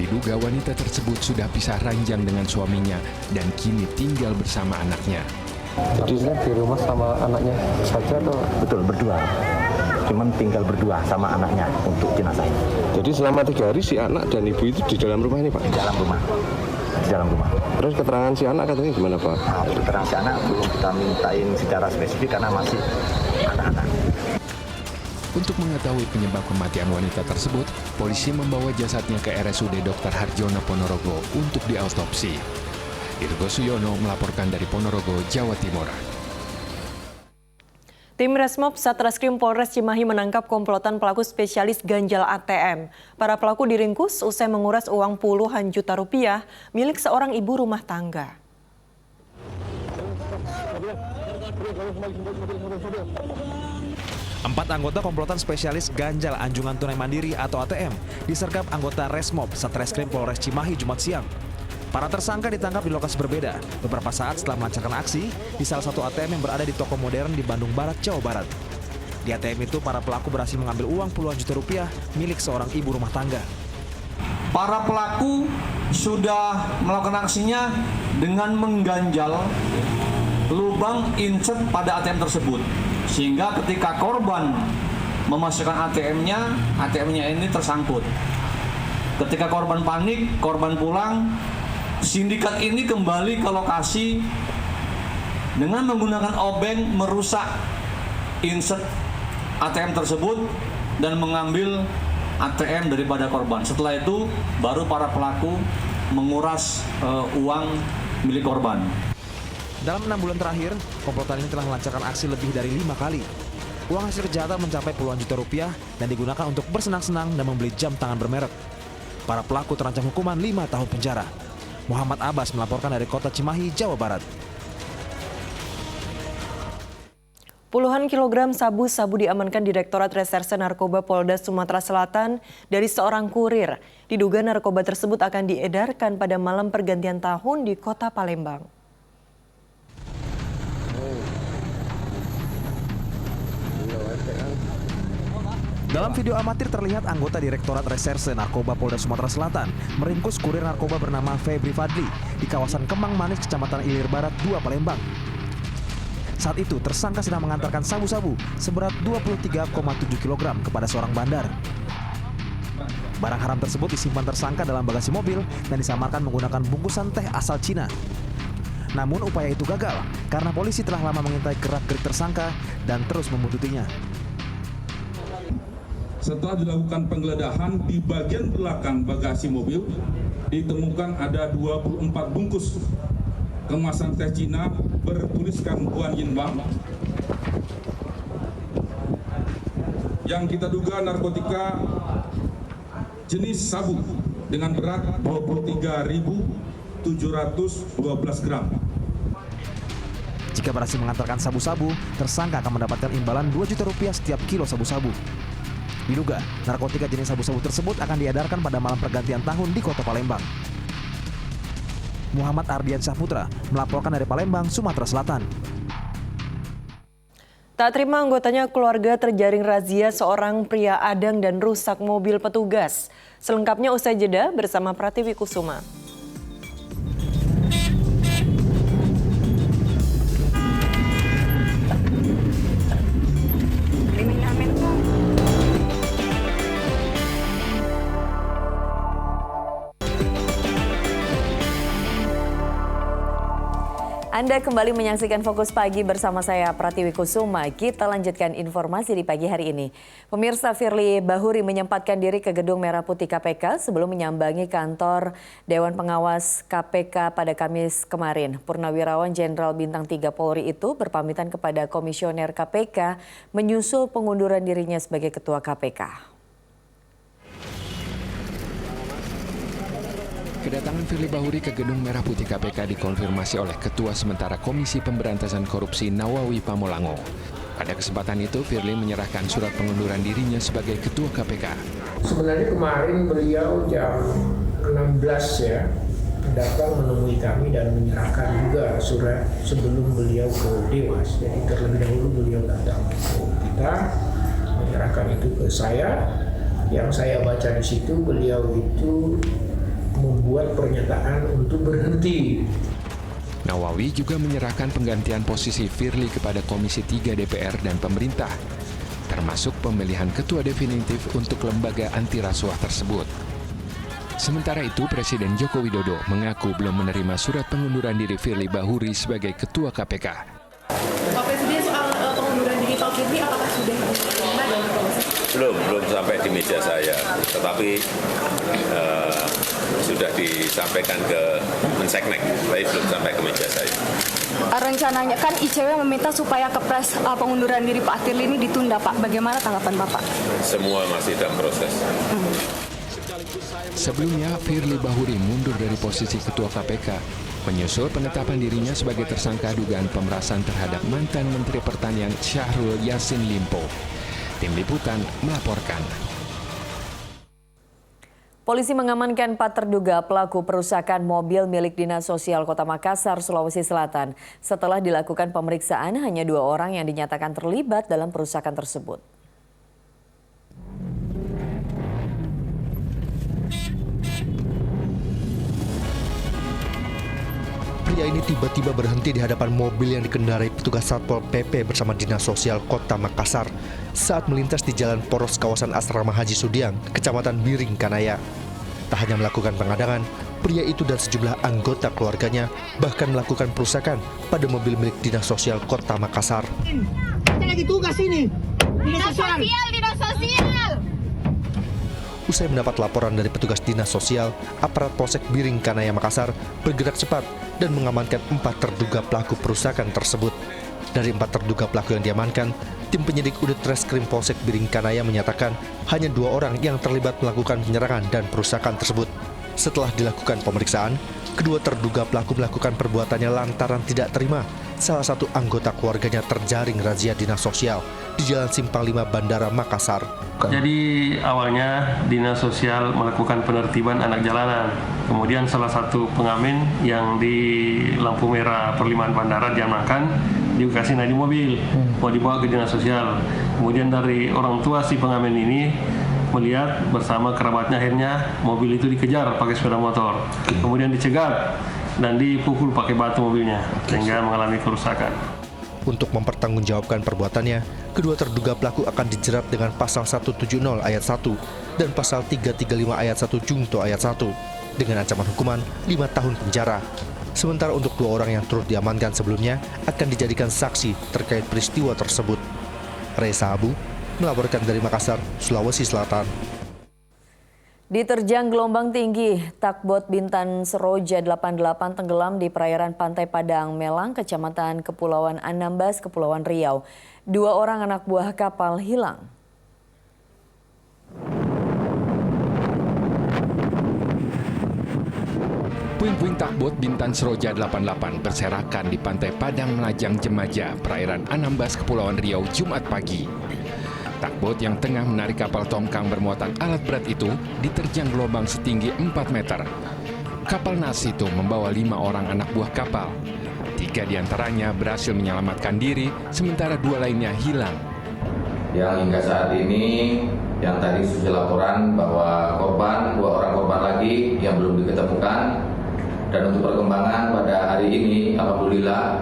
Diduga wanita tersebut sudah pisah ranjang dengan suaminya dan kini tinggal bersama anaknya. Jadi di rumah sama anaknya saja atau? Betul, berdua. Cuman tinggal berdua sama anaknya untuk jenazah ini. Jadi selama 3 hari si anak dan ibu itu di dalam rumah ini, Pak? Di dalam rumah. Di dalam rumah. Terus keterangan si anak katanya gimana, Pak? Nah, keterangan si anak belum kita mintain secara spesifik karena masih anak-anak. Untuk mengetahui penyebab kematian wanita tersebut, polisi membawa jasadnya ke RSUD Dr. Harjono Ponorogo untuk diautopsi. Irgo Suyono melaporkan dari Ponorogo, Jawa Timur. Tim Resmob Satreskrim Polres Cimahi menangkap komplotan pelaku spesialis ganjal ATM. Para pelaku diringkus usai menguras uang puluhan juta rupiah milik seorang ibu rumah tangga. Empat anggota komplotan spesialis ganjal anjungan tunai mandiri atau ATM disergap anggota Resmob Satreskrim Polres Cimahi Jumat siang. Para tersangka ditangkap di lokasi berbeda beberapa saat setelah melancarkan aksi di salah satu ATM yang berada di toko modern di Bandung Barat, Jawa Barat. Di ATM itu para pelaku berhasil mengambil uang puluhan juta rupiah milik seorang ibu rumah tangga. Para pelaku sudah melakukan aksinya dengan mengganjal lubang insert pada ATM tersebut, sehingga ketika korban memasukkan ATM-nya ini tersangkut. Ketika korban panik, korban pulang, sindikat ini kembali ke lokasi dengan menggunakan obeng merusak insert ATM tersebut dan mengambil ATM daripada korban. Setelah itu baru para pelaku menguras uang milik korban. Dalam 6 bulan terakhir, komplotan ini telah melancarkan aksi lebih dari 5 kali. Uang hasil kejahatan mencapai puluhan juta rupiah dan digunakan untuk bersenang-senang dan membeli jam tangan bermerek. Para pelaku terancam hukuman 5 tahun penjara. Muhammad Abbas melaporkan dari Kota Cimahi, Jawa Barat. Puluhan kilogram sabu-sabu diamankan Direktorat Reserse Narkoba Polda Sumatera Selatan dari seorang kurir. Diduga narkoba tersebut akan diedarkan pada malam pergantian tahun di Kota Palembang. Dalam video amatir terlihat anggota Direktorat Reserse Narkoba Polda Sumatera Selatan meringkus kurir narkoba bernama Febri Fadli di kawasan Kemang Manis, Kecamatan Ilir Barat 2, Palembang. Saat itu, tersangka sedang mengantarkan sabu-sabu seberat 23,7 kg kepada seorang bandar. Barang haram tersebut disimpan tersangka dalam bagasi mobil dan disamarkan menggunakan bungkusan teh asal Cina. Namun upaya itu gagal karena polisi telah lama mengintai gerak-gerik tersangka dan terus membuntutinya. Setelah dilakukan penggeledahan di bagian belakang bagasi mobil, ditemukan ada 24 bungkus kemasan teh Cina bertuliskan Guan Yin Bang yang kita duga narkotika jenis sabu dengan berat 23.712 gram. Jika berhasil mengantarkan sabu-sabu, tersangka akan mendapatkan imbalan 2 juta rupiah setiap kilo sabu-sabu. Diduga, narkotika jenis sabu-sabu tersebut akan diedarkan pada malam pergantian tahun di Kota Palembang. Muhammad Ardian Syahputra melaporkan dari Palembang, Sumatera Selatan. Tak terima anggotanya keluarga terjaring razia seorang pria adang dan rusak mobil petugas. Selengkapnya usai jeda bersama Pratiwi Kusuma. Anda kembali menyaksikan Fokus Pagi bersama saya Pratiwi Kusuma. Kita lanjutkan informasi di pagi hari ini. Pemirsa, Firly Bahuri menyempatkan diri ke Gedung Merah Putih KPK sebelum menyambangi kantor Dewan Pengawas KPK pada Kamis kemarin. Purnawirawan Jenderal Bintang 3 Polri itu berpamitan kepada Komisioner KPK menyusul pengunduran dirinya sebagai Ketua KPK. Kedatangan Firly Bahuri ke Gedung Merah Putih KPK dikonfirmasi oleh Ketua Sementara Komisi Pemberantasan Korupsi Nawawi Pamolango. Pada kesempatan itu, Firly menyerahkan surat pengunduran dirinya sebagai Ketua KPK. Sebenarnya kemarin beliau jam 16 ya, datang menemui kami dan menyerahkan juga surat sebelum beliau ke Dewas. Jadi terlebih dahulu beliau datang ke kita, menyerahkan itu ke saya. Yang saya baca di situ, beliau itu membuat pernyataan untuk berhenti. Nawawi juga menyerahkan penggantian posisi Firly kepada Komisi 3 DPR dan pemerintah, termasuk pemilihan ketua definitif untuk lembaga anti rasuah tersebut. Sementara itu, Presiden Joko Widodo mengaku belum menerima surat pengunduran diri Firly Bahuri sebagai Ketua KPK. Pak Presiden, soal pengunduran diri Pak Firly apakah sudah diterima dan diproses? Belum sampai di meja saya, tetapi sudah disampaikan ke Menseknek, tapi belum sampai ke meja saya. Rencananya kan ICW meminta supaya kepres pengunduran diri Pak Firly ini ditunda, Pak. Bagaimana tanggapan Bapak? Semua masih dalam proses. Sebelumnya, Firly Bahuri mundur dari posisi Ketua KPK, menyusul penetapan dirinya sebagai tersangka dugaan pemerasan terhadap mantan Menteri Pertanian Syahrul Yassin Limpo. Tim Liputan melaporkan. Polisi mengamankan 4 terduga pelaku perusakan mobil milik Dinas Sosial Kota Makassar, Sulawesi Selatan. Setelah dilakukan pemeriksaan, hanya 2 orang yang dinyatakan terlibat dalam perusakan tersebut. Pria ini tiba-tiba berhenti di hadapan mobil yang dikendarai petugas Satpol PP bersama Dinas Sosial Kota Makassar saat melintas di jalan poros kawasan Asrama Haji Sudiang, Kecamatan Biring Kanaya. Tak hanya melakukan pengadangan, pria itu dan sejumlah anggota keluarganya bahkan melakukan perusakan pada mobil milik Dinas Sosial Kota Makassar. Kita lagi tugas ini. Dinas Sosial. Usai mendapat laporan dari petugas Dinas Sosial, aparat Polsek Biring Kanaya Makassar bergerak cepat dan mengamankan 4 terduga pelaku perusakan tersebut. Dari 4 terduga pelaku yang diamankan, tim penyidik unit Reskrim Polsek Biring Kanaya menyatakan hanya 2 orang yang terlibat melakukan penyerangan dan perusakan tersebut. Setelah dilakukan pemeriksaan, kedua terduga pelaku melakukan perbuatannya lantaran tidak terima salah satu anggota keluarganya terjaring razia Dinas Sosial di Jalan Simpang 5 Bandara Makassar. Jadi awalnya Dinas Sosial melakukan penertiban anak jalanan. Kemudian salah satu pengamen yang di lampu merah perlimaan bandara diamankan, juga kasih di mobil, mau dibawa ke Dinas Sosial. Kemudian dari orang tua si pengamen ini melihat bersama kerabatnya, akhirnya mobil itu dikejar pakai sepeda motor. Kemudian dicegat dan dipukul pakai batu mobilnya sehingga mengalami kerusakan. Untuk mempertanggungjawabkan perbuatannya, kedua terduga pelaku akan dijerat dengan pasal 170 ayat 1 dan pasal 335 ayat 1 Jungto ayat 1 dengan ancaman hukuman 5 tahun penjara. Sementara untuk 2 orang yang turut diamankan sebelumnya akan dijadikan saksi terkait peristiwa tersebut. Reza Abu melaporkan dari Makassar, Sulawesi Selatan. Diterjang gelombang tinggi, takbot Bintan Seroja 88 tenggelam di perairan Pantai Padang Melang, Kecamatan Kepulauan Anambas, Kepulauan Riau. 2 orang anak buah kapal hilang. Puing-puing takbot Bintan Seroja 88 berserakan di Pantai Padang Melajang Jemaja, perairan Anambas, Kepulauan Riau, Jumat pagi. Takbot yang tengah menarik kapal tongkang bermuatan alat berat itu diterjang gelombang setinggi 4 meter. Kapal Nas itu membawa 5 orang anak buah kapal. 3 diantaranya berhasil menyelamatkan diri, sementara 2 lainnya hilang. Yang hingga saat ini, yang tadi sudah laporan bahwa 2 orang korban lagi yang belum diketemukan. Dan untuk perkembangan pada hari ini, alhamdulillah,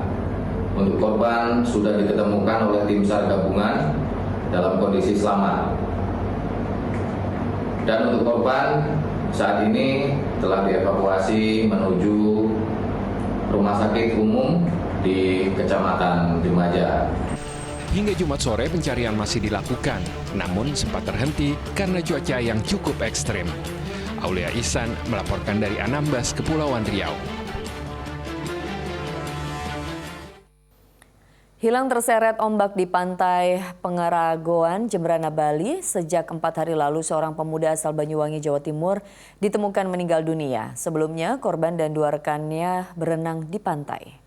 untuk korban sudah diketemukan oleh tim SAR gabungan dalam kondisi selamat. Dan untuk korban saat ini telah dievakuasi menuju rumah sakit umum di Kecamatan Jemaja. Hingga Jumat sore pencarian masih dilakukan, namun sempat terhenti karena cuaca yang cukup ekstrim. Aulia Ihsan melaporkan dari Anambas, Kepulauan Riau. Hilang terseret ombak di pantai Pengaragoan, Jembrana, Bali. Sejak 4 hari lalu, seorang pemuda asal Banyuwangi, Jawa Timur ditemukan meninggal dunia. Sebelumnya, korban dan 2 rekannya berenang di pantai.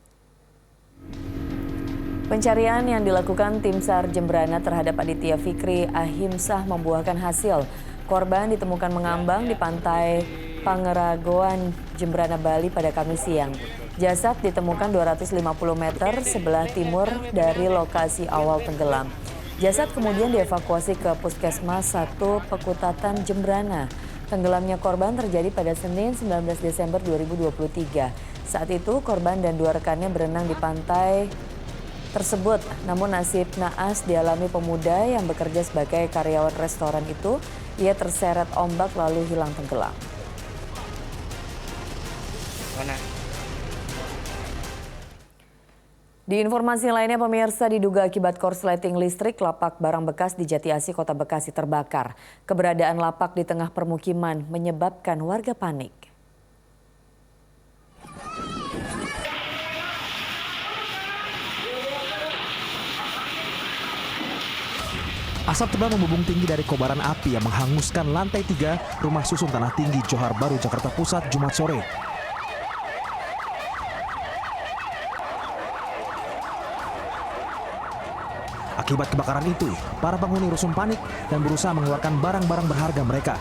Pencarian yang dilakukan tim SAR Jembrana terhadap Aditya Fikri Ahimsah membuahkan hasil. Korban ditemukan mengambang di pantai Pengaragoan, Jembrana, Bali pada Kamis siang. Jasad ditemukan 250 meter sebelah timur dari lokasi awal tenggelam. Jasad kemudian dievakuasi ke Puskesmas 1 Pekutatan Jembrana. Tenggelamnya korban terjadi pada Senin 19 Desember 2023. Saat itu korban dan 2 rekannya berenang di pantai tersebut. Namun nasib naas dialami pemuda yang bekerja sebagai karyawan restoran itu. Ia terseret ombak lalu hilang tenggelam. Di informasi lainnya, pemirsa, diduga akibat korsleting listrik, lapak barang bekas di Jati Asih, Kota Bekasi terbakar. Keberadaan lapak di tengah permukiman menyebabkan warga panik. Asap tebal membumbung tinggi dari kobaran api yang menghanguskan lantai 3 Rumah Susun Tanah Tinggi, Johar Baru, Jakarta Pusat, Jumat sore. Akibat kebakaran itu, para penghuni rusun panik dan berusaha mengeluarkan barang-barang berharga mereka.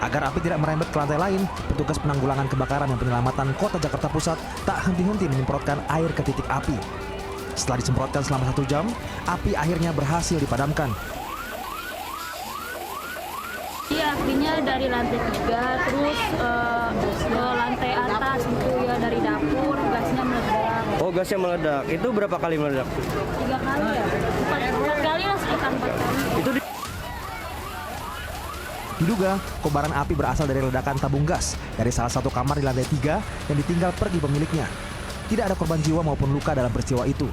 Agar api tidak merembet ke lantai lain, petugas penanggulangan kebakaran dan penyelamatan Kota Jakarta Pusat tak henti-henti menyemprotkan air ke titik api. Setelah disemprotkan selama 1 jam, api akhirnya berhasil dipadamkan. Iya, apinya dari lantai 3 terus ke lantai atas gitu ya, dari dapur gasnya Oh, gasnya meledak. Itu berapa kali meledak? 3 kali ya. 4 kali lah, sekitar 4 kali. Itu Diduga, kobaran api berasal dari ledakan tabung gas dari salah satu kamar di lantai 3 yang ditinggal pergi pemiliknya. Tidak ada korban jiwa maupun luka dalam peristiwa itu.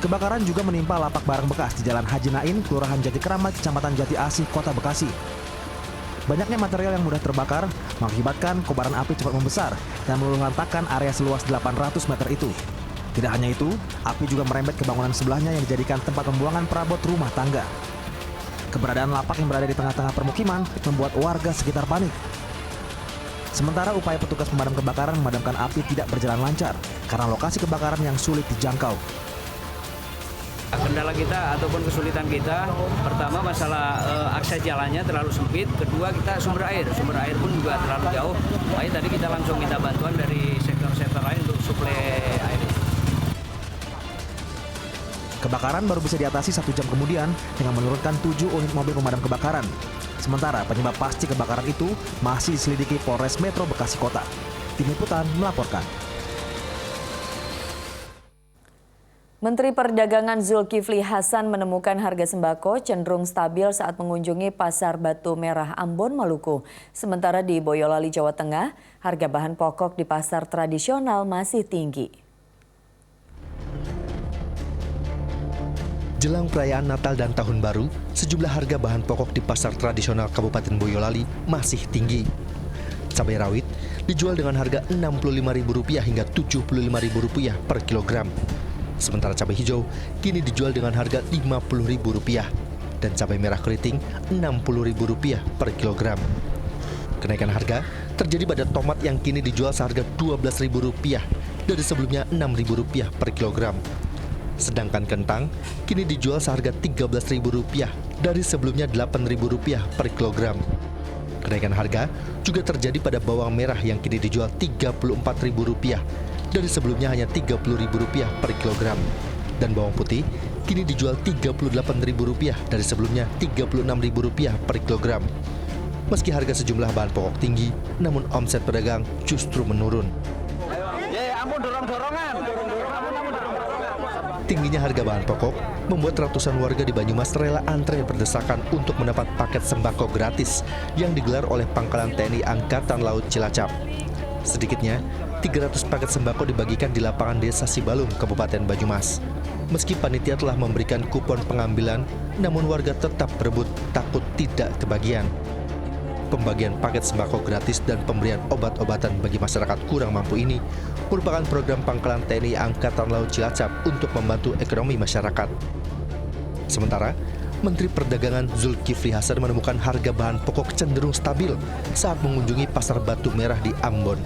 Kebakaran juga menimpa lapak barang bekas di Jalan Haji Nain, Kelurahan Jati Keramat, Kecamatan Jati Asih, Kota Bekasi. Banyaknya material yang mudah terbakar mengakibatkan kobaran api cepat membesar dan meluluhlantakkan area seluas 800 meter itu. Tidak hanya itu, api juga merembet ke bangunan sebelahnya yang dijadikan tempat pembuangan perabot rumah tangga. Keberadaan lapak yang berada di tengah-tengah permukiman membuat warga sekitar panik. Sementara upaya petugas pemadam kebakaran memadamkan api tidak berjalan lancar karena lokasi kebakaran yang sulit dijangkau. Kendala kita ataupun kesulitan kita, pertama masalah akses jalannya terlalu sempit, kedua kita sumber air pun juga terlalu jauh. Makanya tadi kita langsung minta bantuan dari sektor-sektor lain untuk suplai air. Kebakaran baru bisa diatasi 1 jam kemudian dengan menurunkan 7 unit mobil pemadam kebakaran. Sementara penyebab pasti kebakaran itu masih diselidiki Polres Metro Bekasi Kota. Tim Liputan melaporkan. Menteri Perdagangan Zulkifli Hasan menemukan harga sembako cenderung stabil saat mengunjungi Pasar Batu Merah Ambon, Maluku. Sementara di Boyolali, Jawa Tengah, harga bahan pokok di pasar tradisional masih tinggi. Jelang perayaan Natal dan Tahun Baru, sejumlah harga bahan pokok di pasar tradisional Kabupaten Boyolali masih tinggi. Cabai rawit dijual dengan harga Rp65.000 hingga Rp75.000 per kilogram. Sementara cabai hijau kini dijual dengan harga Rp50.000 dan cabai merah keriting Rp60.000 per kilogram. Kenaikan harga terjadi pada tomat yang kini dijual seharga Rp12.000 dari sebelumnya Rp6.000 per kilogram. Sedangkan kentang kini dijual seharga Rp13.000 dari sebelumnya Rp8.000 per kilogram. Kenaikan harga juga terjadi pada bawang merah yang kini dijual Rp34.000 dari sebelumnya hanya Rp30.000 per kilogram. Dan bawang putih kini dijual Rp38.000 dari sebelumnya Rp36.000 per kilogram. Meski harga sejumlah bahan pokok tinggi, namun omset pedagang justru menurun. Tingginya harga bahan pokok membuat ratusan warga di Banyumas rela antre berdesakan untuk mendapat paket sembako gratis yang digelar oleh Pangkalan TNI Angkatan Laut Cilacap. Sedikitnya, 300 paket sembako dibagikan di lapangan Desa Sibalung, Kabupaten Banyumas. Meski panitia telah memberikan kupon pengambilan, namun warga tetap berebut takut tidak kebagian. Pembagian paket sembako gratis dan pemberian obat-obatan bagi masyarakat kurang mampu ini merupakan program Pangkalan TNI Angkatan Laut Cilacap untuk membantu ekonomi masyarakat. Sementara, Menteri Perdagangan Zulkifli Hasan menemukan harga bahan pokok cenderung stabil saat mengunjungi Pasar Batu Merah di Ambon.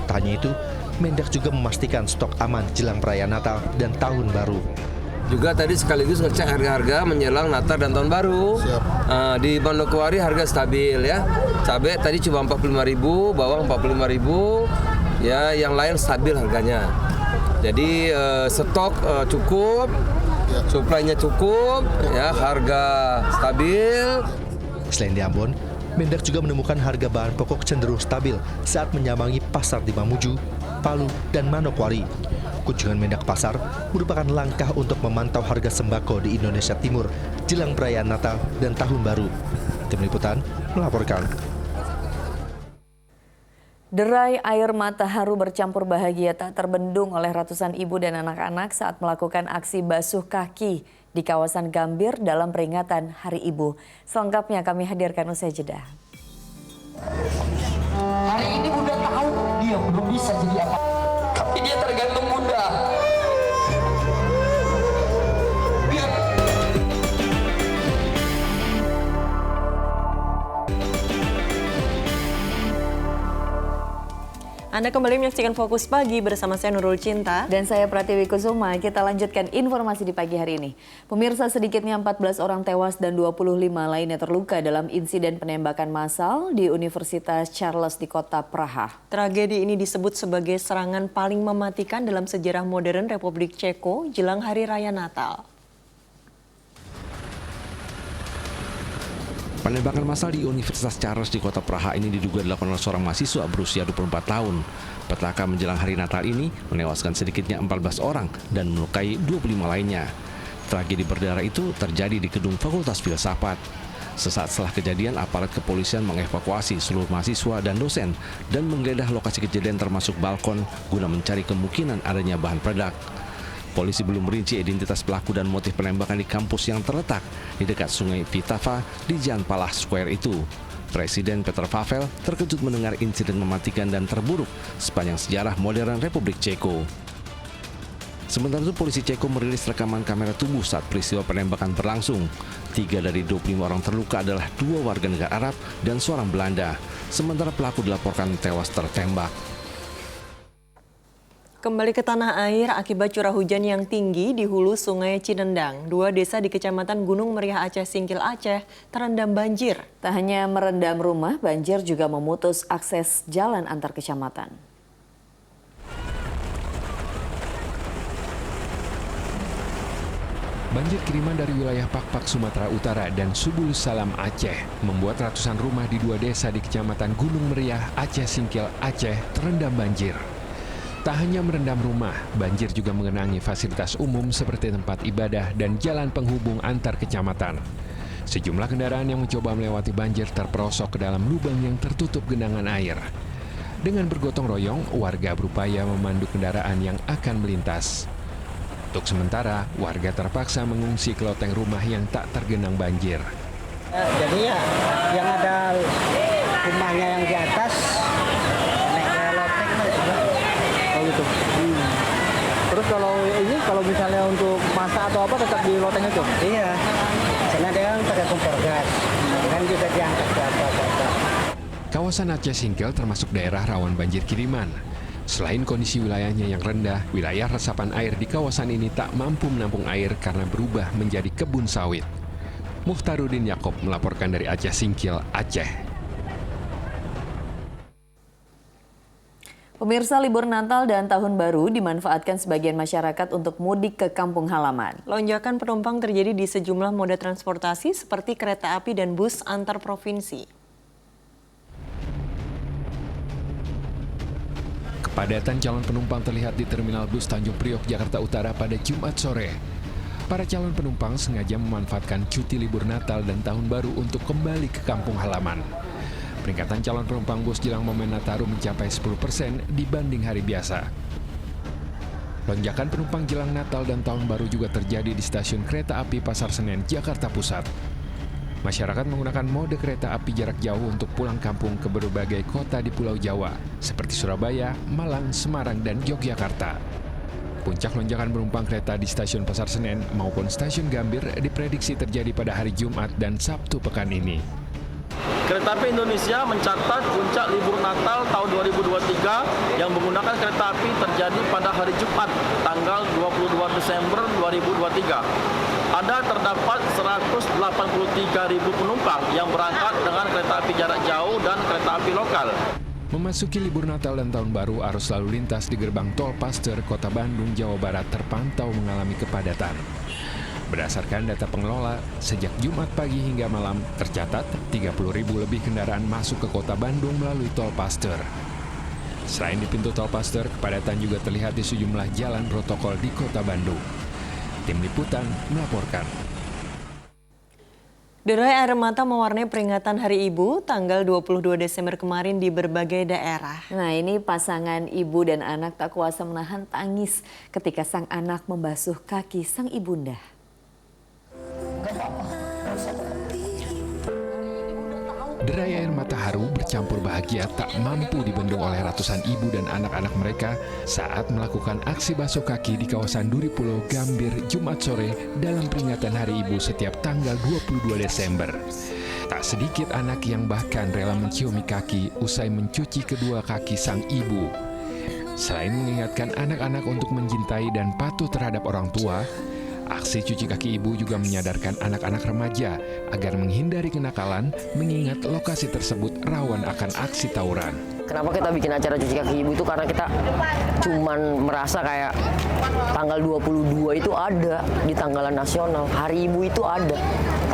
Tak hanya itu, Mendak juga memastikan stok aman jelang perayaan Natal dan Tahun Baru. Juga tadi sekaligus ngecek harga-harga menjelang Natal dan Tahun Baru. Di Manokwari harga stabil ya. Cabai tadi cuma Rp45.000, bawang Rp45.000, ya yang lain stabil harganya. Jadi stok cukup, suplainya cukup, ya harga stabil. Selain di Ambon, Mendak juga menemukan harga bahan pokok cenderung stabil saat menyambangi pasar di Mamuju, Palu, dan Manokwari. Kunjungan Mendak pasar merupakan langkah untuk memantau harga sembako di Indonesia Timur jelang perayaan Natal dan Tahun Baru. Tim Liputan melaporkan. Derai air mata haru bercampur bahagia tak terbendung oleh ratusan ibu dan anak-anak saat melakukan aksi basuh kaki di kawasan Gambir dalam peringatan Hari Ibu. Selengkapnya kami hadirkan usai jeda. Hari ini Bunda tahu dia belum bisa jadi apa. Tapi dia tergantung Bunda. Anda kembali menyaksikan Fokus Pagi bersama saya Nurul Cinta. Dan saya Pratiwi Kusuma. Kita lanjutkan informasi di pagi hari ini. Pemirsa, sedikitnya 14 orang tewas dan 25 lainnya terluka dalam insiden penembakan massal di Universitas Charles di kota Praha. Tragedi ini disebut sebagai serangan paling mematikan dalam sejarah modern Republik Ceko jelang Hari Raya Natal. Penembakan massal di Universitas Charles di kota Praha ini diduga dilakukan oleh seorang mahasiswa berusia 24 tahun. Petaka menjelang hari Natal ini menewaskan sedikitnya 14 orang dan melukai 25 lainnya. Tragedi berdarah itu terjadi di gedung Fakultas Filsafat. Sesaat setelah kejadian, aparat kepolisian mengevakuasi seluruh mahasiswa dan dosen dan menggeledah lokasi kejadian termasuk balkon guna mencari kemungkinan adanya bahan peledak. Polisi belum merinci identitas pelaku dan motif penembakan di kampus yang terletak di dekat Sungai Vitava di Jan Palach Square itu. Presiden Petr Pavel terkejut mendengar insiden mematikan dan terburuk sepanjang sejarah modern Republik Ceko. Sementara itu, polisi Ceko merilis rekaman kamera tubuh saat peristiwa penembakan berlangsung. 3 dari 25 orang terluka adalah 2 warga negara Arab dan seorang Belanda. Sementara pelaku dilaporkan tewas tertembak. Kembali ke tanah air akibat curah hujan yang tinggi di hulu Sungai Cinendang. 2 desa di Kecamatan Gunung Meriah Aceh Singkil Aceh terendam banjir. Tak hanya merendam rumah, banjir juga memutus akses jalan antar kecamatan. Banjir kiriman dari wilayah Pakpak Sumatera Utara dan Subulus Salam Aceh membuat ratusan rumah di 2 desa di Kecamatan Gunung Meriah Aceh Singkil Aceh terendam banjir. Tak hanya merendam rumah, banjir juga mengenangi fasilitas umum seperti tempat ibadah dan jalan penghubung antar kecamatan. Sejumlah kendaraan yang mencoba melewati banjir terperosok ke dalam lubang yang tertutup genangan air. Dengan bergotong royong, warga berupaya memandu kendaraan yang akan melintas. Untuk sementara, warga terpaksa mengungsi ke loteng rumah yang tak tergenang banjir. Jadi ya, yang ada rumahnya yang di atas, naik ke loteng gitu. Terus kalau misalnya untuk masak atau apa tetap di loteng itu? Iya, karena dia kan pakai kompor gas, kan juga diangkat ke atas. Kawasan Aceh Singkil termasuk daerah rawan banjir kiriman. Selain kondisi wilayahnya yang rendah, wilayah resapan air di kawasan ini tak mampu menampung air karena berubah menjadi kebun sawit. Muftarudin Yakob melaporkan dari Aceh Singkil, Aceh. Pemirsa, libur Natal dan Tahun Baru dimanfaatkan sebagian masyarakat untuk mudik ke kampung halaman. Lonjakan penumpang terjadi di sejumlah moda transportasi seperti kereta api dan bus antar provinsi. Kepadatan calon penumpang terlihat di Terminal Bus Tanjung Priok, Jakarta Utara pada Jumat sore. Para calon penumpang sengaja memanfaatkan cuti libur Natal dan Tahun Baru untuk kembali ke kampung halaman. Peningkatan calon penumpang bus jelang momen Nataru mencapai 10% dibanding hari biasa. Lonjakan penumpang jelang Natal dan Tahun Baru juga terjadi di stasiun kereta api Pasar Senen, Jakarta Pusat. Masyarakat menggunakan mode kereta api jarak jauh untuk pulang kampung ke berbagai kota di Pulau Jawa, seperti Surabaya, Malang, Semarang, dan Yogyakarta. Puncak lonjakan penumpang kereta di stasiun Pasar Senen maupun stasiun Gambir diprediksi terjadi pada hari Jumat dan Sabtu pekan ini. Kereta Api Indonesia mencatat puncak libur Natal tahun 2023 yang menggunakan kereta api terjadi pada hari Jumat, tanggal 22 Desember 2023. Terdapat 183.000 penumpang yang berangkat dengan kereta api jarak jauh dan kereta api lokal. Memasuki libur Natal dan Tahun Baru, arus lalu lintas di gerbang tol Paster, Kota Bandung, Jawa Barat terpantau mengalami kepadatan. Berdasarkan data pengelola, sejak Jumat pagi hingga malam tercatat 30.000 lebih kendaraan masuk ke Kota Bandung melalui tol Paster. Selain di pintu tol Paster, kepadatan juga terlihat di sejumlah jalan protokol di Kota Bandung. Tim Liputan melaporkan. Derai air mata mewarnai peringatan Hari Ibu tanggal 22 Desember kemarin di berbagai daerah. Nah, ini pasangan ibu dan anak tak kuasa menahan tangis ketika sang anak membasuh kaki sang ibunda. Derai air mata haru bercampur bahagia tak mampu dibendung oleh ratusan ibu dan anak-anak mereka saat melakukan aksi basuh kaki di kawasan Duri Pulau Gambir Jumat sore dalam peringatan Hari Ibu setiap tanggal 22 Desember. Tak sedikit anak yang bahkan rela menciumi kaki usai mencuci kedua kaki sang ibu. Selain mengingatkan anak-anak untuk mencintai dan patuh terhadap orang tua, aksi cuci kaki ibu juga menyadarkan anak-anak remaja agar menghindari kenakalan mengingat lokasi tersebut rawan akan aksi tawuran. Kenapa kita bikin acara cuci kaki ibu itu karena kita cuman merasa kayak tanggal 22 itu ada di tanggalan nasional, Hari Ibu itu ada.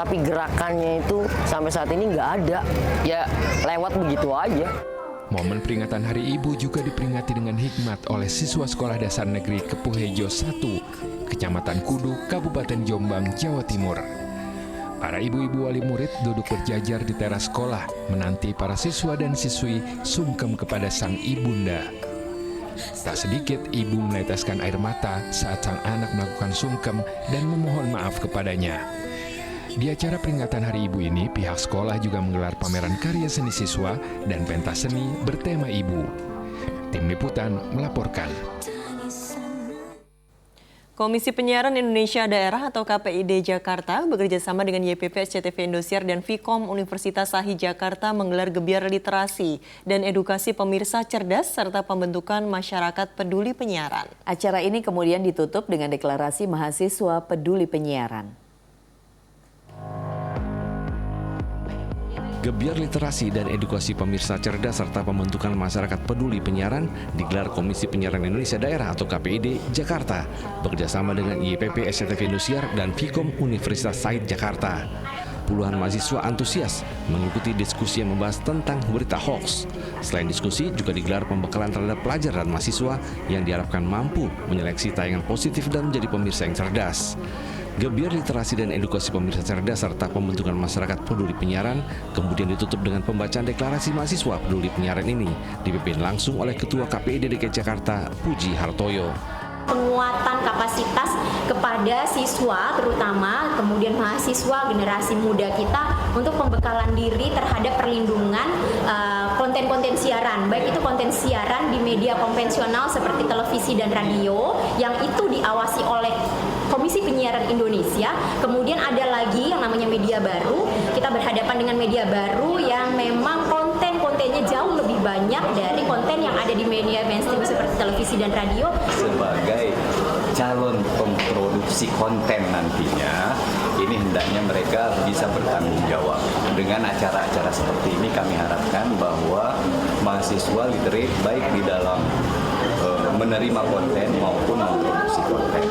Tapi gerakannya itu sampai saat ini nggak ada. Ya lewat begitu aja. Momen peringatan Hari Ibu juga diperingati dengan hikmat oleh siswa Sekolah Dasar Negeri Kepuhejo 1, Kecamatan Kudu, Kabupaten Jombang, Jawa Timur. Para ibu-ibu wali murid duduk berjajar di teras sekolah, menanti para siswa dan siswi sungkem kepada sang ibunda. Tak sedikit ibu meneteskan air mata saat sang anak melakukan sungkem dan memohon maaf kepadanya. Di acara peringatan Hari Ibu ini, pihak sekolah juga menggelar pameran karya seni siswa dan pentas seni bertema ibu. Tim Liputan melaporkan. Komisi Penyiaran Indonesia Daerah atau KPID Jakarta bekerjasama dengan YPP SCTV Indosiar dan Vkom Universitas Sahid Jakarta menggelar gebiar literasi dan edukasi pemirsa cerdas serta pembentukan masyarakat peduli penyiaran. Acara ini kemudian ditutup dengan deklarasi mahasiswa peduli penyiaran. Gebiar literasi dan edukasi pemirsa cerdas serta pembentukan masyarakat peduli penyiaran digelar Komisi Penyiaran Indonesia Daerah atau KPID Jakarta bekerjasama dengan YPP SCTV Indosiar dan Vkom Universitas Sahid Jakarta. Puluhan mahasiswa antusias mengikuti diskusi yang membahas tentang berita hoax. Selain diskusi, juga digelar pembekalan terhadap pelajar dan mahasiswa yang diharapkan mampu menyeleksi tayangan positif dan menjadi pemirsa yang cerdas. Gebiar literasi dan edukasi pemirsa cerdas serta pembentukan masyarakat peduli penyiaran kemudian ditutup dengan pembacaan deklarasi mahasiswa peduli penyiaran ini dipimpin langsung oleh Ketua KPID DKI Jakarta, Puji Hartoyo. Penguatan kapasitas kepada siswa terutama kemudian mahasiswa generasi muda kita untuk pembekalan diri terhadap perlindungan konten-konten siaran, baik itu konten siaran di media konvensional seperti televisi dan radio yang itu diawasi oleh Komisi Penyiaran Indonesia. Kemudian ada lagi yang namanya media baru. Kita berhadapan dengan media baru yang memang konten-kontennya jauh lebih banyak dari konten yang ada di media mainstream seperti televisi dan radio. Sebagai calon pemproduksi konten nantinya, ini hendaknya mereka bisa bertanggung jawab. Dengan acara-acara seperti ini kami harapkan bahwa mahasiswa literate baik di dalam menerima konten maupun memproduksi konten.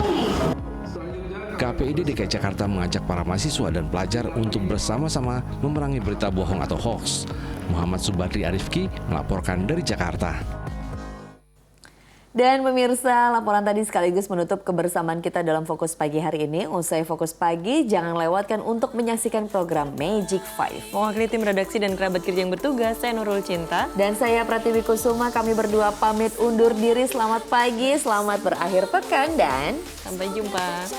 KPID DKI Jakarta mengajak para mahasiswa dan pelajar untuk bersama-sama memerangi berita bohong atau hoax. Muhammad Subadri Arifki melaporkan dari Jakarta. Dan pemirsa, laporan tadi sekaligus menutup kebersamaan kita dalam Fokus Pagi hari ini. Usai Fokus Pagi, jangan lewatkan untuk menyaksikan program Magic 5. Mewakili tim redaksi dan kerabat kerja yang bertugas, saya Nurul Cinta. Dan saya Pratiwi Kusuma, kami berdua pamit undur diri. Selamat pagi, selamat berakhir pekan, dan sampai jumpa.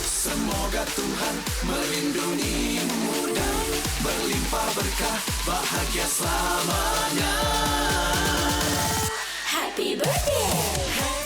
Semoga Tuhan melindungimu dan berlimpah berkah bahagia selamanya. Happy birthday.